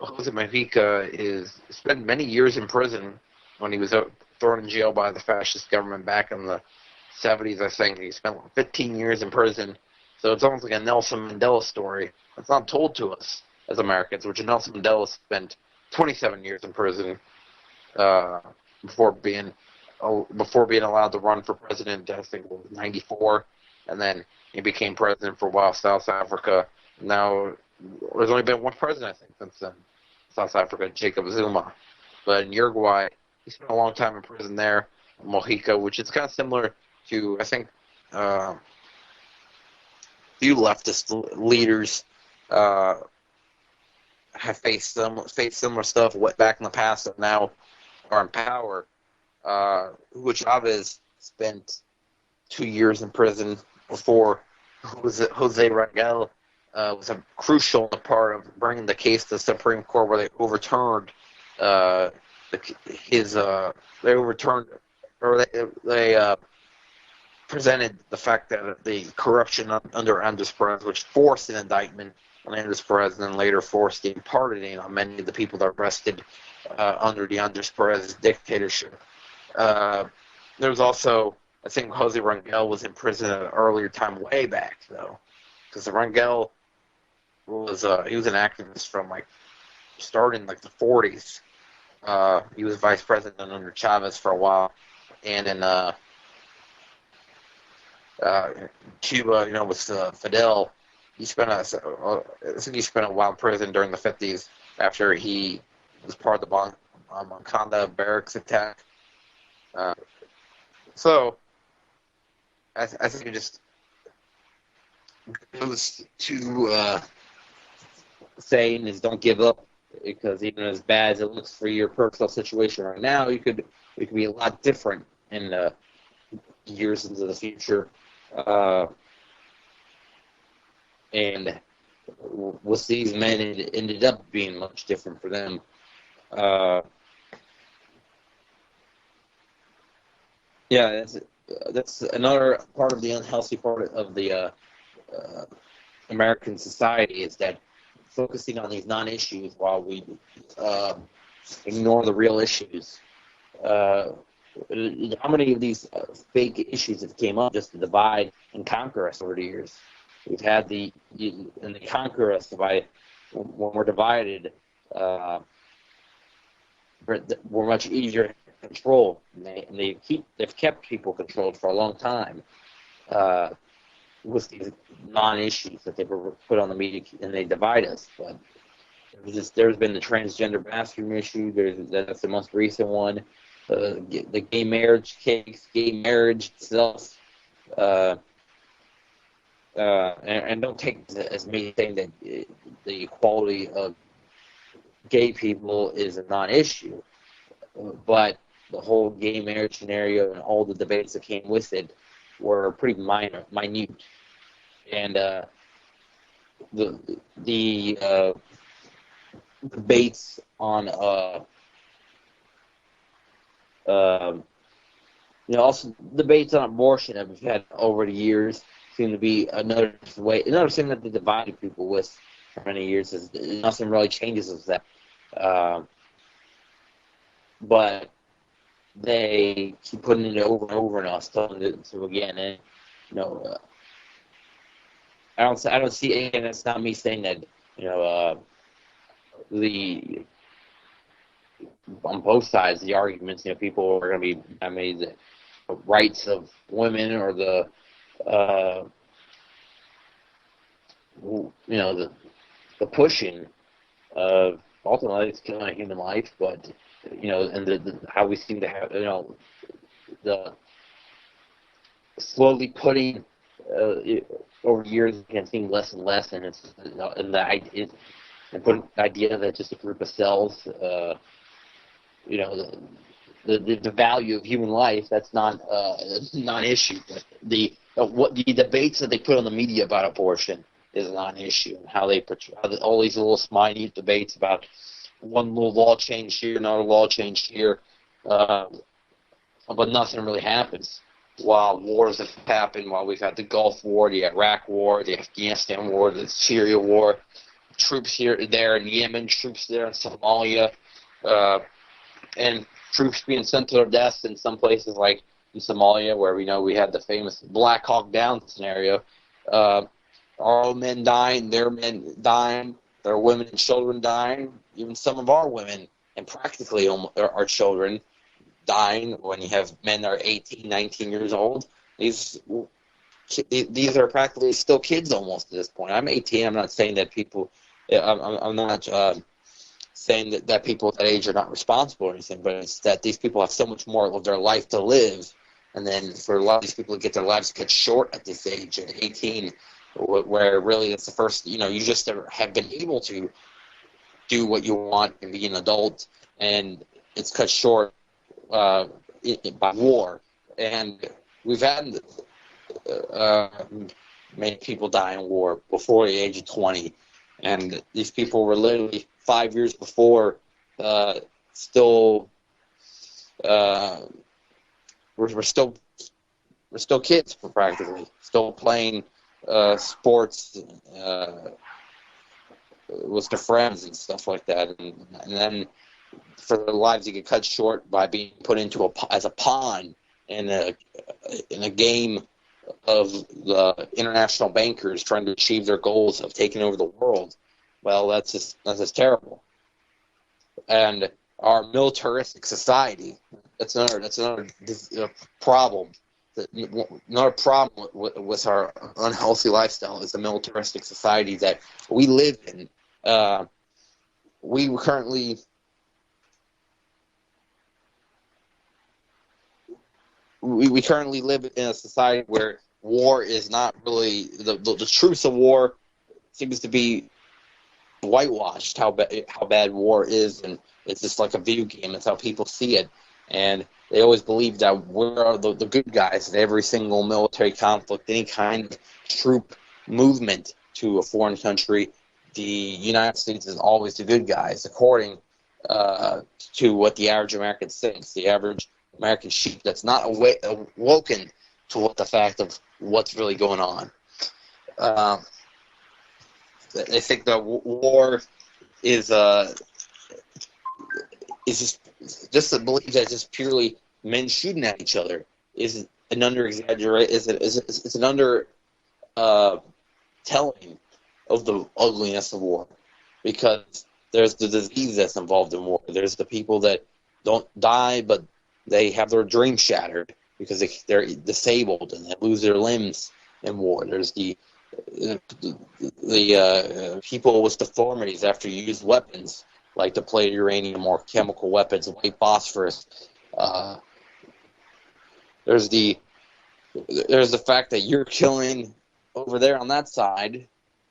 Jose Mujica spent many years in prison when he was thrown in jail by the fascist government back in the 70s, I think. He spent 15 years in prison, so it's almost like a Nelson Mandela story. It's not told to us as Americans, which Nelson Mandela spent 27 years in prison before being allowed to run for president. I think it was 94, and then he became president for a while, South Africa. Now there's only been one president, I think, since then, South Africa, Jacob Zuma. But in Uruguay, he spent a long time in prison there, Mujica, which is kind of similar to, I think, few leftist leaders have faced similar stuff back in the past that now are in power. Hugo Chavez spent 2 years in prison before Jose Rangel was a crucial part of bringing the case to the Supreme Court, where they overturned they presented the fact that the corruption under Andres Perez, which forced an indictment on Andres Perez, and then later forced the pardoning on many of the people that arrested under the Andres Perez dictatorship. There was also, I think Jose Rangel was in prison at an earlier time, way back though, because Rangel was he was an activist from starting the 40s. He was vice president under Chavez for a while, and in Cuba, with Fidel, he spent I think he spent a while in prison during the 50s after he was part of the Moncada barracks attack. So I think it just goes to saying is don't give up, because even as bad as it looks for your personal situation right now, it could be a lot different in years into the future. And with these men, it ended up being much different for them. That's another part of the unhealthy part of the American society, is that focusing on these non-issues while we ignore the real issues. How many of these fake issues have came up just to divide and conquer us over the years? We've had and they conquer us when we're divided. We're much easier to control, and they've kept people controlled for a long time with these non-issues that they put on the media, and they divide us. But there's been the transgender bathroom issue. That's the most recent one. The gay marriage case, gay marriage itself, and don't take it as me saying that the equality of gay people is a non-issue, but the whole gay marriage scenario and all the debates that came with it were pretty minute, and the debates on also debates on abortion that we've had over the years seem to be another thing that they divided people with for many years. Is nothing really changes with that, but they keep putting it over and over, and us telling it to again. And I don't see, and it's not me saying that on both sides of the arguments, people are going to be, the rights of women or the pushing of ultimately it's killing a human life, but and how we seem to have the slowly putting over years it can seem less and less, and it's and put the idea that just a group of cells, the value of human life, that's not non-issue. But the debates that they put on the media about abortion is a non-issue, and how they portray all these little minute debates about one little law change here, another law change here, but nothing really happens. While wars have happened, while we've had the Gulf War, the Iraq War, the Afghanistan War, the Syria War, troops there in Yemen, troops there in Somalia, and troops being sent to their deaths in some places like in Somalia, where we had the famous Black Hawk Down scenario. Our men dying, their men dying, their women and children dying, even some of our women and practically our children dying when you have men that are 18, 19 years old. These are practically still kids almost at this point. I'm 18. I'm not saying that people. I'm not saying that people at that age are not responsible or anything, but it's that these people have so much more of their life to live, and then for a lot of these people to get their lives cut short at this age, at 18, where really it's the first, you just have been able to do what you want and be an adult, and it's cut short by war. And we've had many people die in war before the age of 20, and these people were literally 5 years before still we're still kids practically, still playing sports with their friends and stuff like that, and then for their lives to get cut short by being put into as a pawn in a game of the international bankers trying to achieve their goals of taking over the world. Well, that's just terrible. And our militaristic society, that's another problem. Another problem with our unhealthy lifestyle is the militaristic society that we live in. We currently live in a society where war is not really the truth of war seems to be whitewashed. How bad war is, and it's just like a video game. That's how people see it, and they always believe that we're the good guys in every single military conflict, any kind of troop movement to a foreign country. The United States is always the good guys, according to what the average American thinks. The average American sheep that's not awoken to what the fact of what's really going on. They think that war is just a belief that it's just purely men shooting at each other is an under exaggerate. It's an under telling of the ugliness of war, because there's the disease that's involved in war. There's the people that don't die, but they have their dreams shattered because they're disabled and they lose their limbs in war. There's the people with deformities after you use weapons, like depleted uranium or chemical weapons, white phosphorus. There's the fact that you're killing over there on that side.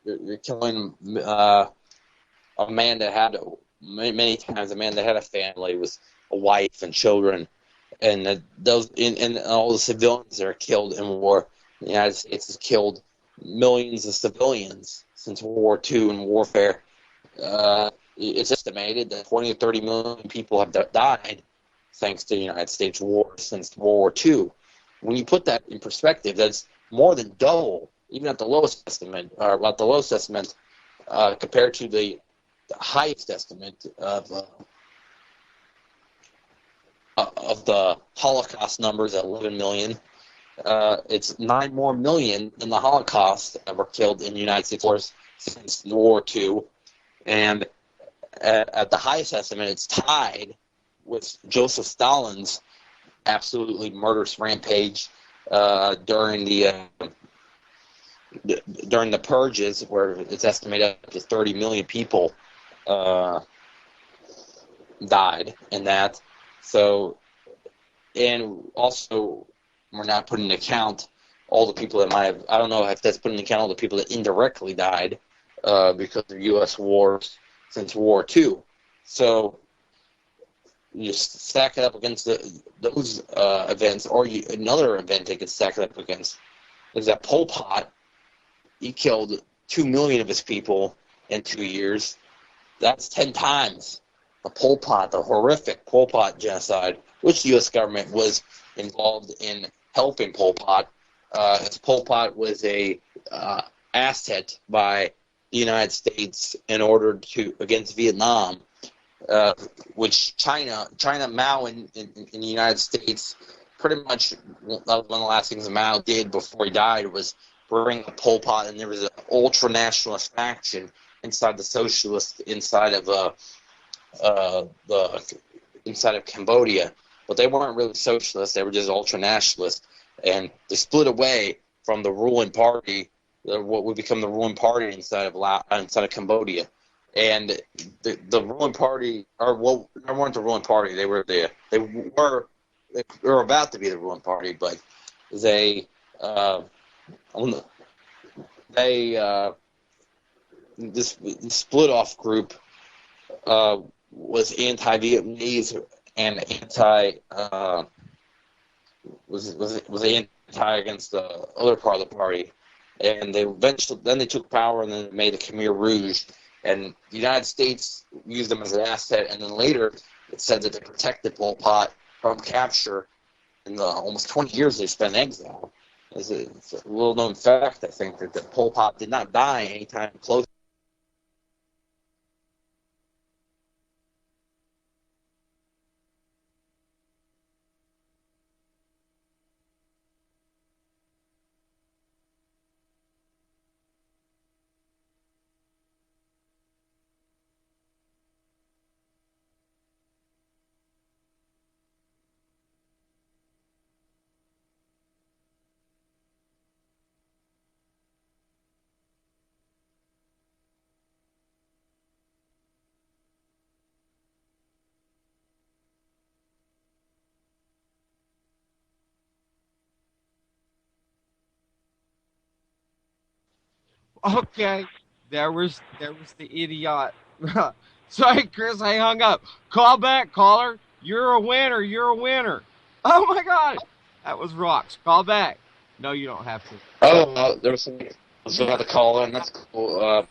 You're killing a man that had many times a man that had a family with a wife and children, and and all the civilians that are killed in war. The United States has killed millions of civilians since World War II in warfare. It's estimated that 20 to 30 million people have died thanks to the United States war since World War II. When you put that in perspective, that's more than double, even at the lowest estimate, compared to the highest estimate of the Holocaust numbers at 11 million. It's 9 more million than the Holocaust that were killed in the United States wars since World War II. And at the highest estimate, it's tied with Joseph Stalin's absolutely murderous rampage during the purges, where it's estimated up to 30 million people died in that. So, and also, we're not putting into account all the people that might have, I don't know if that's putting into account all the people that indirectly died because of U.S. wars since World War II. So, you stack it up against those events, or another event they could stack it up against is that Pol Pot, he killed 2 million of his people in 2 years. That's 10 times the Pol Pot, the horrific Pol Pot genocide, which the U.S. government was involved in helping Pol Pot. As Pol Pot was a asset by the United States in order to against Vietnam, which China Mao in the United States pretty much one of the last things Mao did before he died was bring Pol Pot, and there was an ultra nationalist faction inside the socialist inside of Cambodia, but they weren't really socialists. They were just ultra nationalists, and they split away from the ruling party, what would become the ruling party inside of Cambodia. And the ruling party, or well, they weren't the ruling party. They were about to be the ruling party, but they this split off group was anti-Vietnamese and tie against the other part of the party. And they took power, and then made the Khmer Rouge. And the United States used them as an asset, and then later it said that they protected Pol Pot from capture in the almost 20 years they spent in exile. It's a little-known fact, I think, that Pol Pot did not die anytime close. Okay, there was the idiot. Sorry, Chris, I hung up. Call back, caller. You're a winner. You're a winner. Oh my God, that was Rocks. Call back. No, you don't have to. Oh, there was some. I was about to call in. That's cool.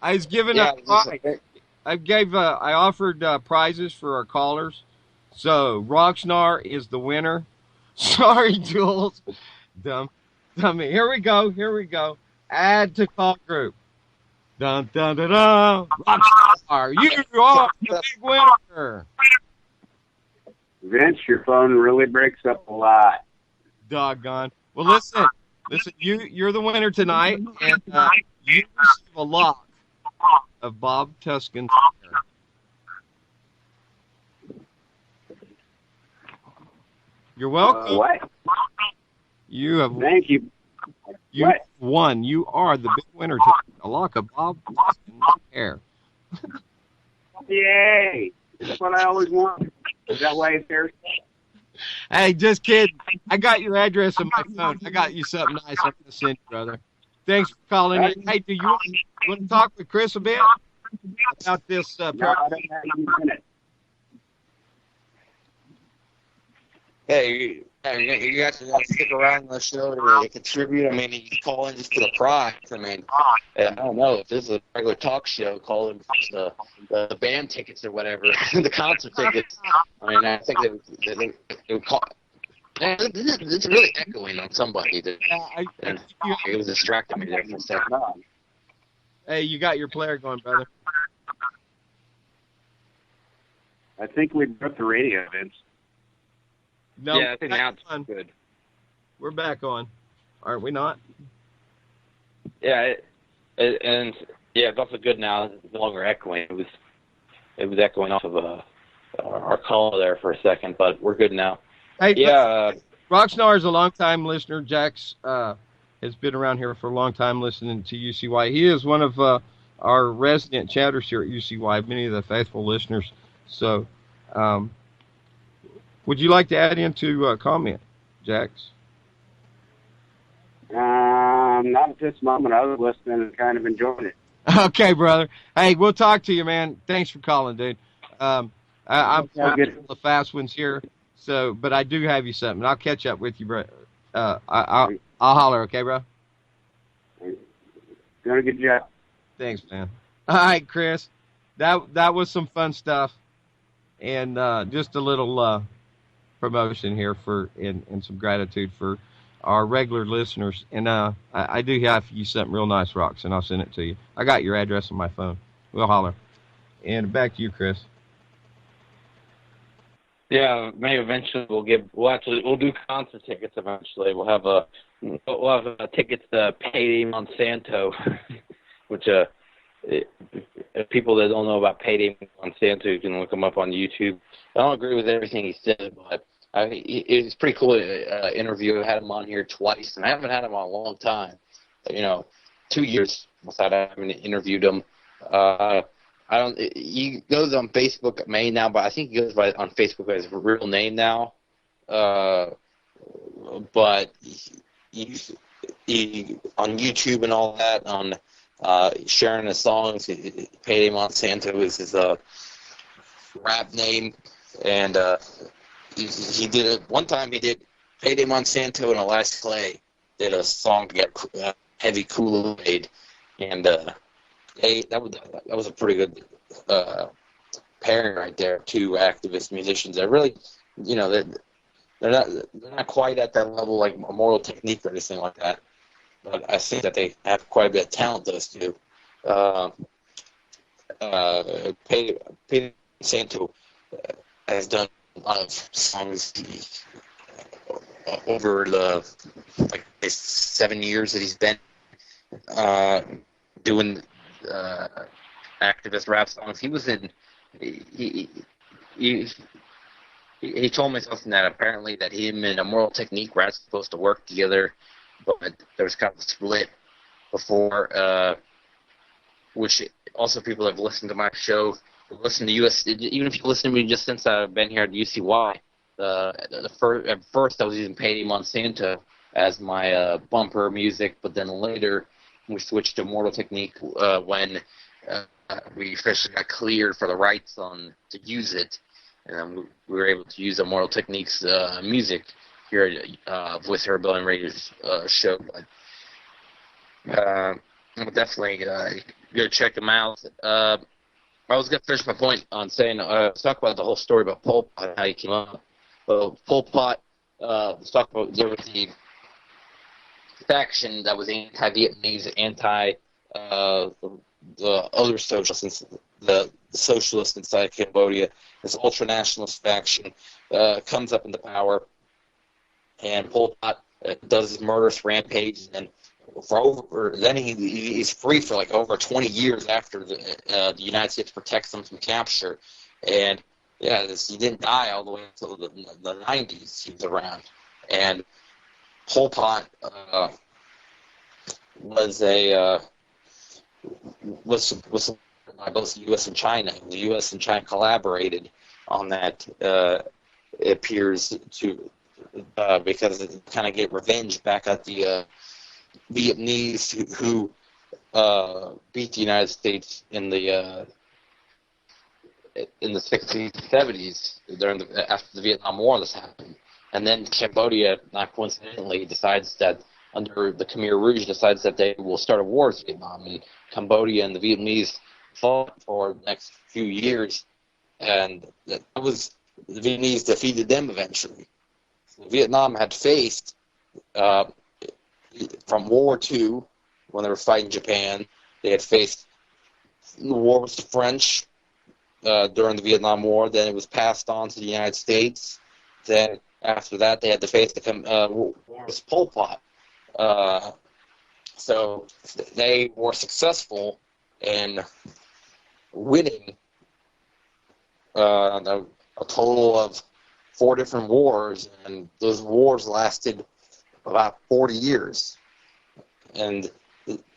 I was giving yeah, I offered prizes for our callers. So Roxnar is the winner. Sorry, Jules. Dummy. Here we go. Add to call group. Dun dun dun dun. Rockstar, you are the big winner. Vince, your phone really breaks up a lot. Doggone. Well, listen. You're the winner tonight, and you receive a lock of Bob Tuscan's hair. You're welcome. What? You have. Thank you. You What? won. You are the big winner tonight. A lock of Bob Tuscan's hair. Yay! That's what I always want. Is that why it's there? Hey, just kidding. I got your address on my phone. I got you something nice I'm going to send you, brother. Thanks for calling in. Hey, do you want to talk with Chris a bit about this? No, I don't have any minutes. Hey, you guys want to stick around on the show to contribute? I mean, you can call in just for the prize. I mean, I don't know if this is a regular talk show, call in for the band tickets or whatever, the concert tickets. I mean, I think they would call. Man, it's really echoing on somebody. It was distracting me there for a second. Hey, you got your player going, brother. I think we broke the radio, Vince. No, yeah, I think now it's good. We're back on, aren't we not? Yeah, and it's also good now. It's no longer echoing. It was echoing off of our call there for a second, but we're good now. Hey, yeah. Rocksnar is a long-time listener. Jax has been around here for a long time listening to UCY. He is one of our resident chatters here at UCY, many of the faithful listeners. So, would you like to add into a comment, Jax? Not at this moment. I was listening and kind of enjoying it. Okay, brother. Hey, we'll talk to you, man. Thanks for calling, dude. I'm the fast ones here, so but I do have you something. I'll catch up with you, bro. I'll holler, okay, bro? Doing a good job. Thanks, man. All right, Chris. That was some fun stuff, and just a little promotion here and some gratitude for our regular listeners. And I do have you something real nice, Rox, and I'll send it to you. I got your address on my phone. We'll holler. And back to you, Chris. Yeah, maybe eventually we'll do concert tickets eventually. We'll have tickets to Payday Monsanto, which people that don't know about Payday Monsanto, you can look him up on YouTube. I don't agree with everything he said, but it's pretty cool interview. I had him on here twice, and I haven't had him on a long time. 2 years without having interviewed him. He goes on Facebook main now, but I think he goes on Facebook by his real name now. But he on YouTube and all that, on sharing his songs. Payday Monsanto is his rap name, and he did it one time. He did Payday Monsanto and Elias Clay did a song together, Heavy Kool-Aid, and that was a pretty good pairing right there. Two activist musicians that really, they're not quite at that level like Immortal Technique or anything like that, but I think that they have quite a bit of talent. Those two. Payday Monsanto has done a lot of songs over the 7 years that he's been doing activist rap songs. He was in. He told me something that apparently that him and Immortal Technique were supposed to work together, but there was kind of a split before. Which also people have listened to my show, listen to US. Even if you listen to me just since I've been here at UCY. At first I was using Payday Monsanto as my bumper music, but then later we switched to Immortal Technique when we officially got cleared for the rights to use it, and we were able to use Immortal Technique's music here at Voice of Rebellion Radio's show. But definitely go check them out. I was going to finish my point on saying let's talk about the whole story about Pol Pot and how he came up. Pol Pot, let's talk about there was the faction that was anti-Vietnamese, the other socialists, the socialists inside Cambodia. This ultra-nationalist faction comes up into power, and Pol Pot does his murderous rampage, and then he's free for like over 20 years after the United States protects him from capture, and he didn't die all the way until the 90s. He was around, and Pol Pot was by both the U.S. and China. The U.S. and China collaborated on that. It appears to because it kind of get revenge back at the Vietnamese who beat the United States in the 60s and 70s after the Vietnam War. This happened, and then Cambodia, not coincidentally, decides that under the Khmer Rouge decides that they will start a war with Vietnam, and Cambodia and the Vietnamese fought for the next few years, and the Vietnamese defeated them eventually. So Vietnam had faced from World War II, when they were fighting Japan, they had faced the war with the French during the Vietnam War. Then it was passed on to the United States. Then after that, they had to face the war with Pol Pot. So they were successful in winning a total of 4 different wars, and those wars lasted about 40 years. And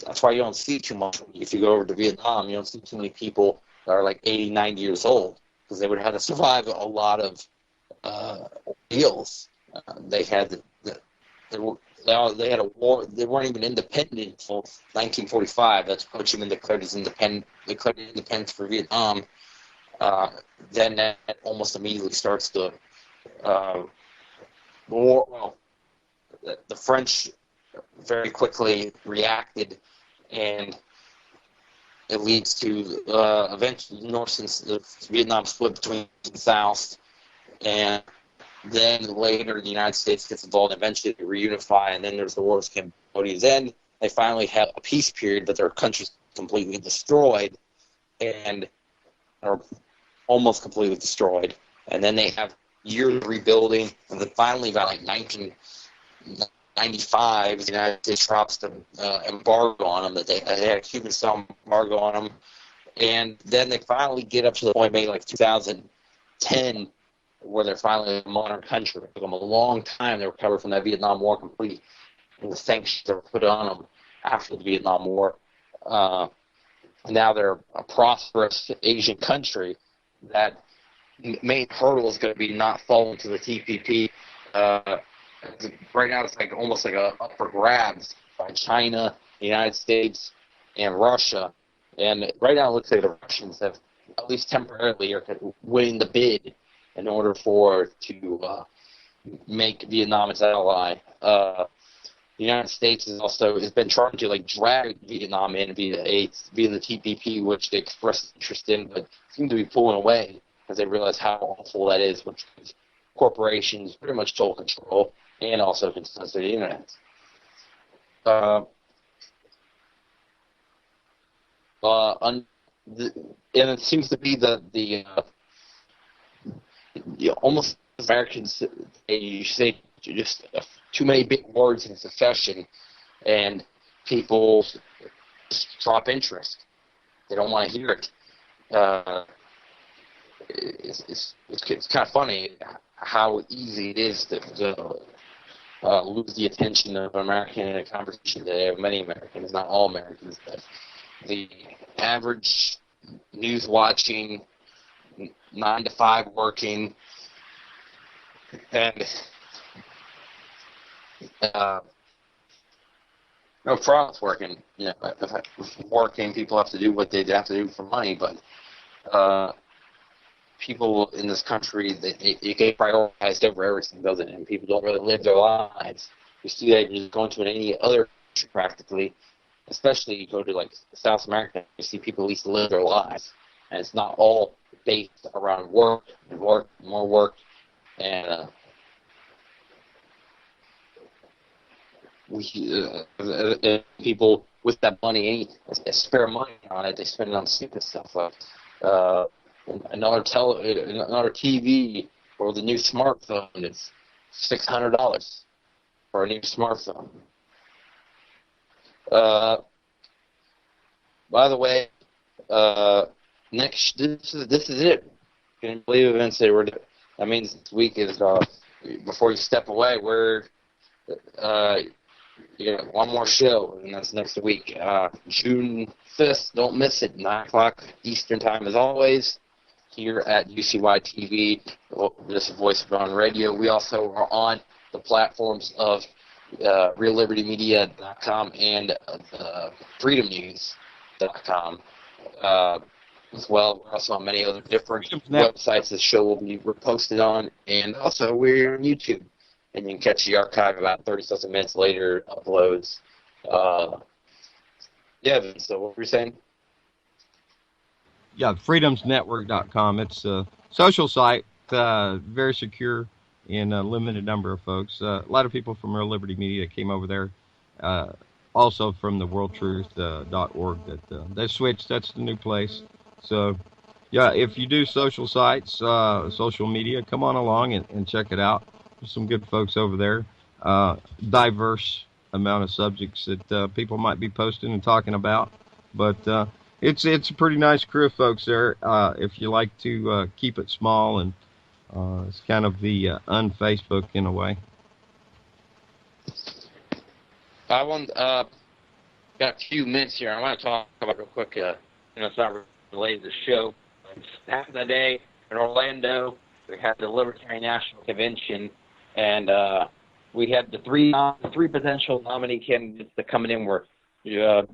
that's why you don't see too much. If you go over to Vietnam, you don't see too many people that are like 80, 90 years old, because they would have to survive a lot of ordeals. They had a war. They weren't even independent until 1945. That's when Ho Chi Minh declared independence for Vietnam. Then that almost immediately starts the war. Well, the French very quickly reacted, and it leads to eventually Vietnam split between the South, and then later the United States gets involved and eventually they reunify, and then there's the war with Cambodia. Then they finally have a peace period, but their country's completely destroyed, or almost completely destroyed, and then they have years of rebuilding, and then finally about like 1995, the United States drops the embargo on them. That they had a Cuban-style embargo on them, and then they finally get up to the point maybe like 2010, where they're finally a modern country. It took them a long time to recover from that Vietnam War completely, and the sanctions that were put on them after the Vietnam War. Now they're a prosperous Asian country. That main hurdle is going to be not falling to the TPP. Right now, it's like almost like up for grabs by China, the United States, and Russia. And right now, it looks like the Russians have, at least temporarily, are winning the bid in order to make Vietnam its ally. The United States has been trying to like drag Vietnam in via the TPP, which they expressed interest in, but seem to be pulling away because they realize how awful that is, which is corporations pretty much total control and also can censor the internet. And it seems to be almost Americans, you say just too many big words in succession, and people just drop interest. They don't want to hear it. It's kind of funny how easy it is to lose the attention of an American in a conversation today. Many Americans, not all Americans, but the average news watching, 9 to 5 working, and no problems working. Working, people have to do what they have to do for money, but people in this country, it get prioritized over everything, doesn't it? And people don't really live their lives. You see that just going to any other country practically, especially you go to like South America, you see people at least live their lives, and it's not all based around work, more work, and people with that money, spare money on it, they spend it on stupid stuff like another TV or the new smartphone. It's $600 for a new smartphone. By the way, this is it. Can you believe events that means this week is before you step away, you got one more show, and that's next week, June 5th. Don't miss it, 9 o'clock Eastern Time as always, here at UCY TV. This is Voice of On Radio. We also are on the platforms of RealLibertyMedia.com and FreedomNews.com as well. We're also on many other different websites the show will be posted on, and also we're on YouTube. And you can catch the archive about 30-something minutes later uploads. So what were you saying? Yeah, freedomsnetwork.com. It's a social site, very secure in a limited number of folks. A lot of people from Real Liberty Media came over there, also from the worldtruth.org. They switched. That's the new place. So, yeah, if you do social sites, social media, come on along and check it out. There's some good folks over there. Diverse amount of subjects that people might be posting and talking about. But it's a pretty nice crew of folks there. If you like to keep it small, and it's kind of the un-Facebook in a way. I got a few minutes here. I want to talk about real quick. It's not related to the show. Half of the day in Orlando, we had the Libertarian National Convention. And we had the three potential nominee candidates that coming in were John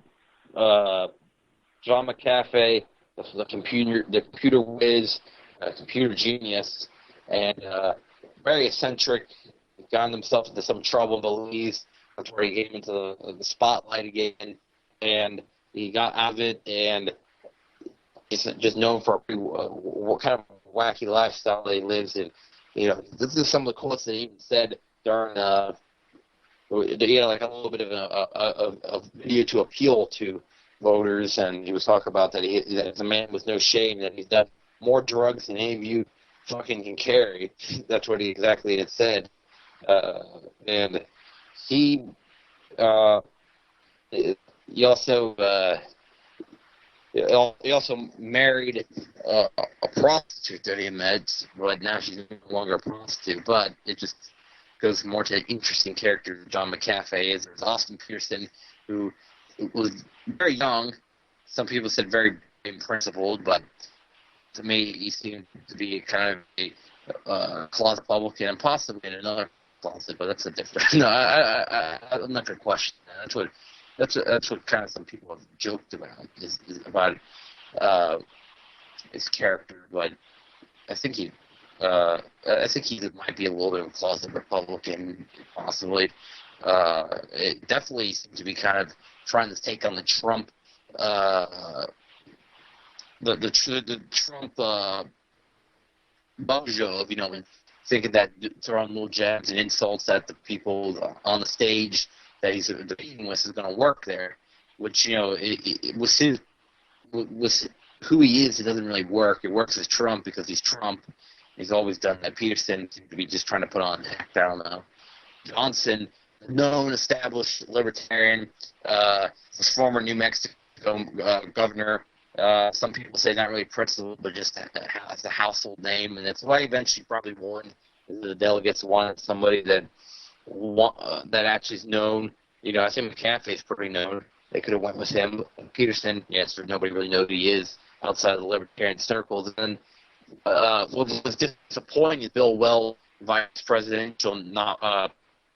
McAfee, the computer whiz, computer genius, and very eccentric. Got himself into some trouble, Belize, before he came into the spotlight again, and he got out of it, and he's just known for what kind of wacky lifestyle that he lives in. This is some of the quotes that he even said during, like a little bit of a video to appeal to voters, and he was talking about that he's a man with no shame, that he's done more drugs than any of you fucking can carry. That's what he exactly had said. And he also married a prostitute that he met, but now she's no longer a prostitute. But it just goes more to an interesting character John McAfee is. There's Austin Peterson, who was very young. Some people said very principled, but to me, he seemed to be kind of a closet Republican, and possibly in another closet. But that's a different. No, I'm not going to question that. That's what kind of some people have joked about is about his character, but I think he I think he might be a little bit of a closet Republican, possibly. It definitely seems to be kind of trying to take on the Trump, the Trump mojo of, thinking that throwing little jabs and insults at the people on the stage that he's debating with is going to work there, which, it was who he is. It doesn't really work. It works as Trump because he's Trump. He's always done that. Peterson seemed to be just trying to put on an act. I don't know. Johnson, known established libertarian, was former New Mexico governor. Some people say not really principal, but just as a household name, and that's why he eventually probably won. The delegates wanted somebody that actually is known. I think McAfee is pretty known. They could have went with him. Peterson, yes, nobody really knows who he is outside of the libertarian circles. And what was disappointing is Bill Weld, vice presidential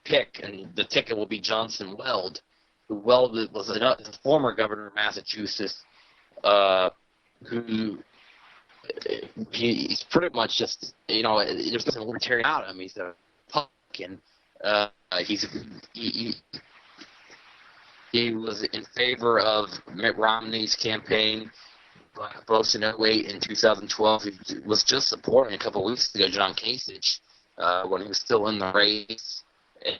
pick, and the ticket will be Johnson Weld, who Weld was a former governor of Massachusetts, who he's pretty much just, there's nothing libertarian about him. He's a Republican. He was in favor of Mitt Romney's campaign, both in 2008 and 2012. He was just supporting a couple of weeks ago John Kasich when he was still in the race.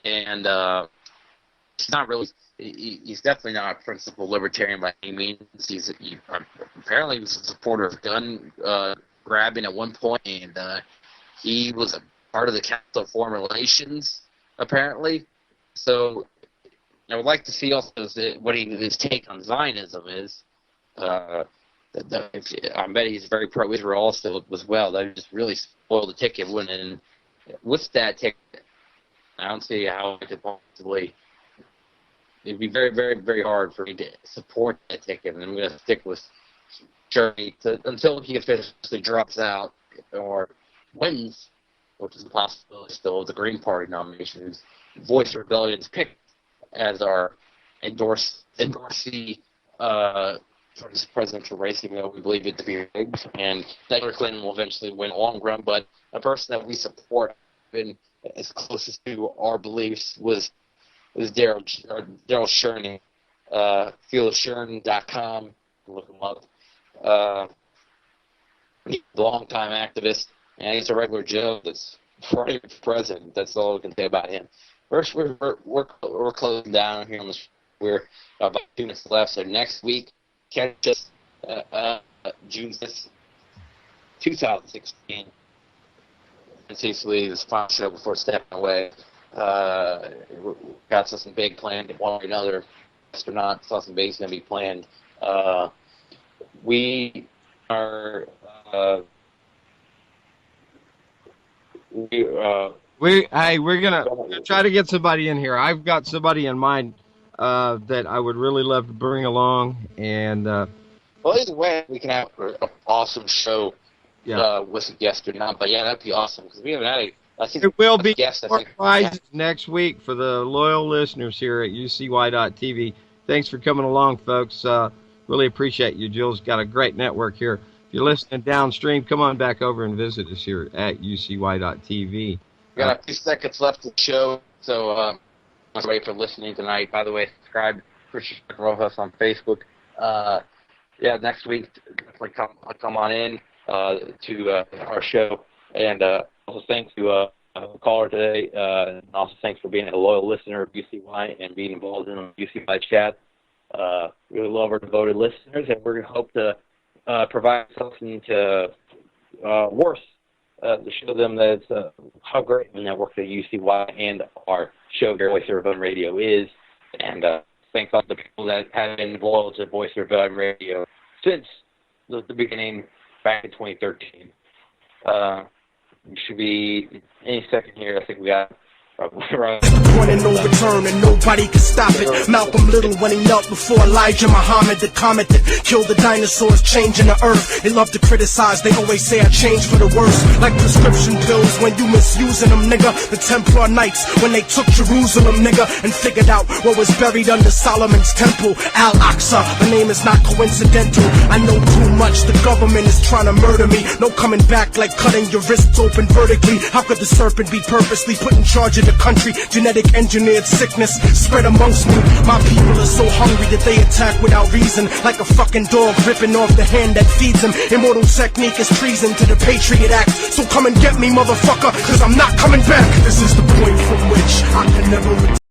And he's not really, he's definitely not a principled libertarian by any means. Apparently he was a supporter of gun grabbing at one point, and he was a part of the Council of Foreign Relations, apparently. So I would like to see also what his take on Zionism is. I bet he's very pro-Israel also as well. That just really spoiled the ticket, wouldn't it? And with that ticket, I don't see how it could possibly. It'd be very, very, very hard for me to support that ticket, and I'm going to stick with Journey until he officially drops out or wins, which is a possibility still, the Green Party nomination, who's Voice Rebellion's picked as our endorsee for this presidential race, even though we believe it to be rigged, and Hillary Clinton will eventually win long run. But a person that we support, been as closest to our beliefs, was Daryl Cherny, fieldofchern.com. Look him up. He's a longtime activist, and he's a regular Joe that's running for president. That's all we can say about him. First, we're closing down here on the. We're about 2 minutes left. So next week, catch us June 5th, 2016. And seriously, this final show before stepping away. Got something big planned. One or another astronaut, something big is going to be planned. We are. We're gonna try to get somebody in here. I've got somebody in mind that I would really love to bring along, and well, either way, we can have an awesome show with a guest or not. But yeah, that'd be awesome because we haven't had a. I think it will be guest, prizes next week for the loyal listeners here at UCY.TV. Thanks for coming along, folks. Really appreciate you. Jill's got a great network here. If you're listening downstream, come on back over and visit us here at UCY.TV. We got a few seconds left of the show, so I'm ready for listening tonight. By the way, subscribe to Christian Rojas on Facebook. Next week, definitely come on in to our show. And also thanks to a caller today. And also thanks for being a loyal listener of UCY and being involved in the UCY chat. Really love our devoted listeners, and we're going to hope to provide something to show them that how great the network that UCY and our show, Voice of Rebellion Radio, is. And thanks all the people that have been involved to Voice of Rebellion Radio since the beginning back in 2013. We should be any second here. I think we got Point of no return and nobody can stop it. Malcolm Little when he knelt before Elijah Muhammad, the comet that killed the dinosaurs, changing the earth. They love to criticize, they always say I changed for the worse. Like prescription pills when you misusing them, nigga. The Templar Knights when they took Jerusalem, nigga, and figured out what was buried under Solomon's temple, Al-Aqsa. The name is not coincidental. I know too much, the government is trying to murder me. No coming back like cutting your wrists open vertically. How could the serpent be purposely put in charge of the country? Genetic engineered sickness spread amongst me. My people are so hungry that they attack without reason, like a fucking dog ripping off the hand that feeds them. Immortal technique is treason to the Patriot Act. So come and get me, motherfucker, cause I'm not coming back. This is the point from which I can never return.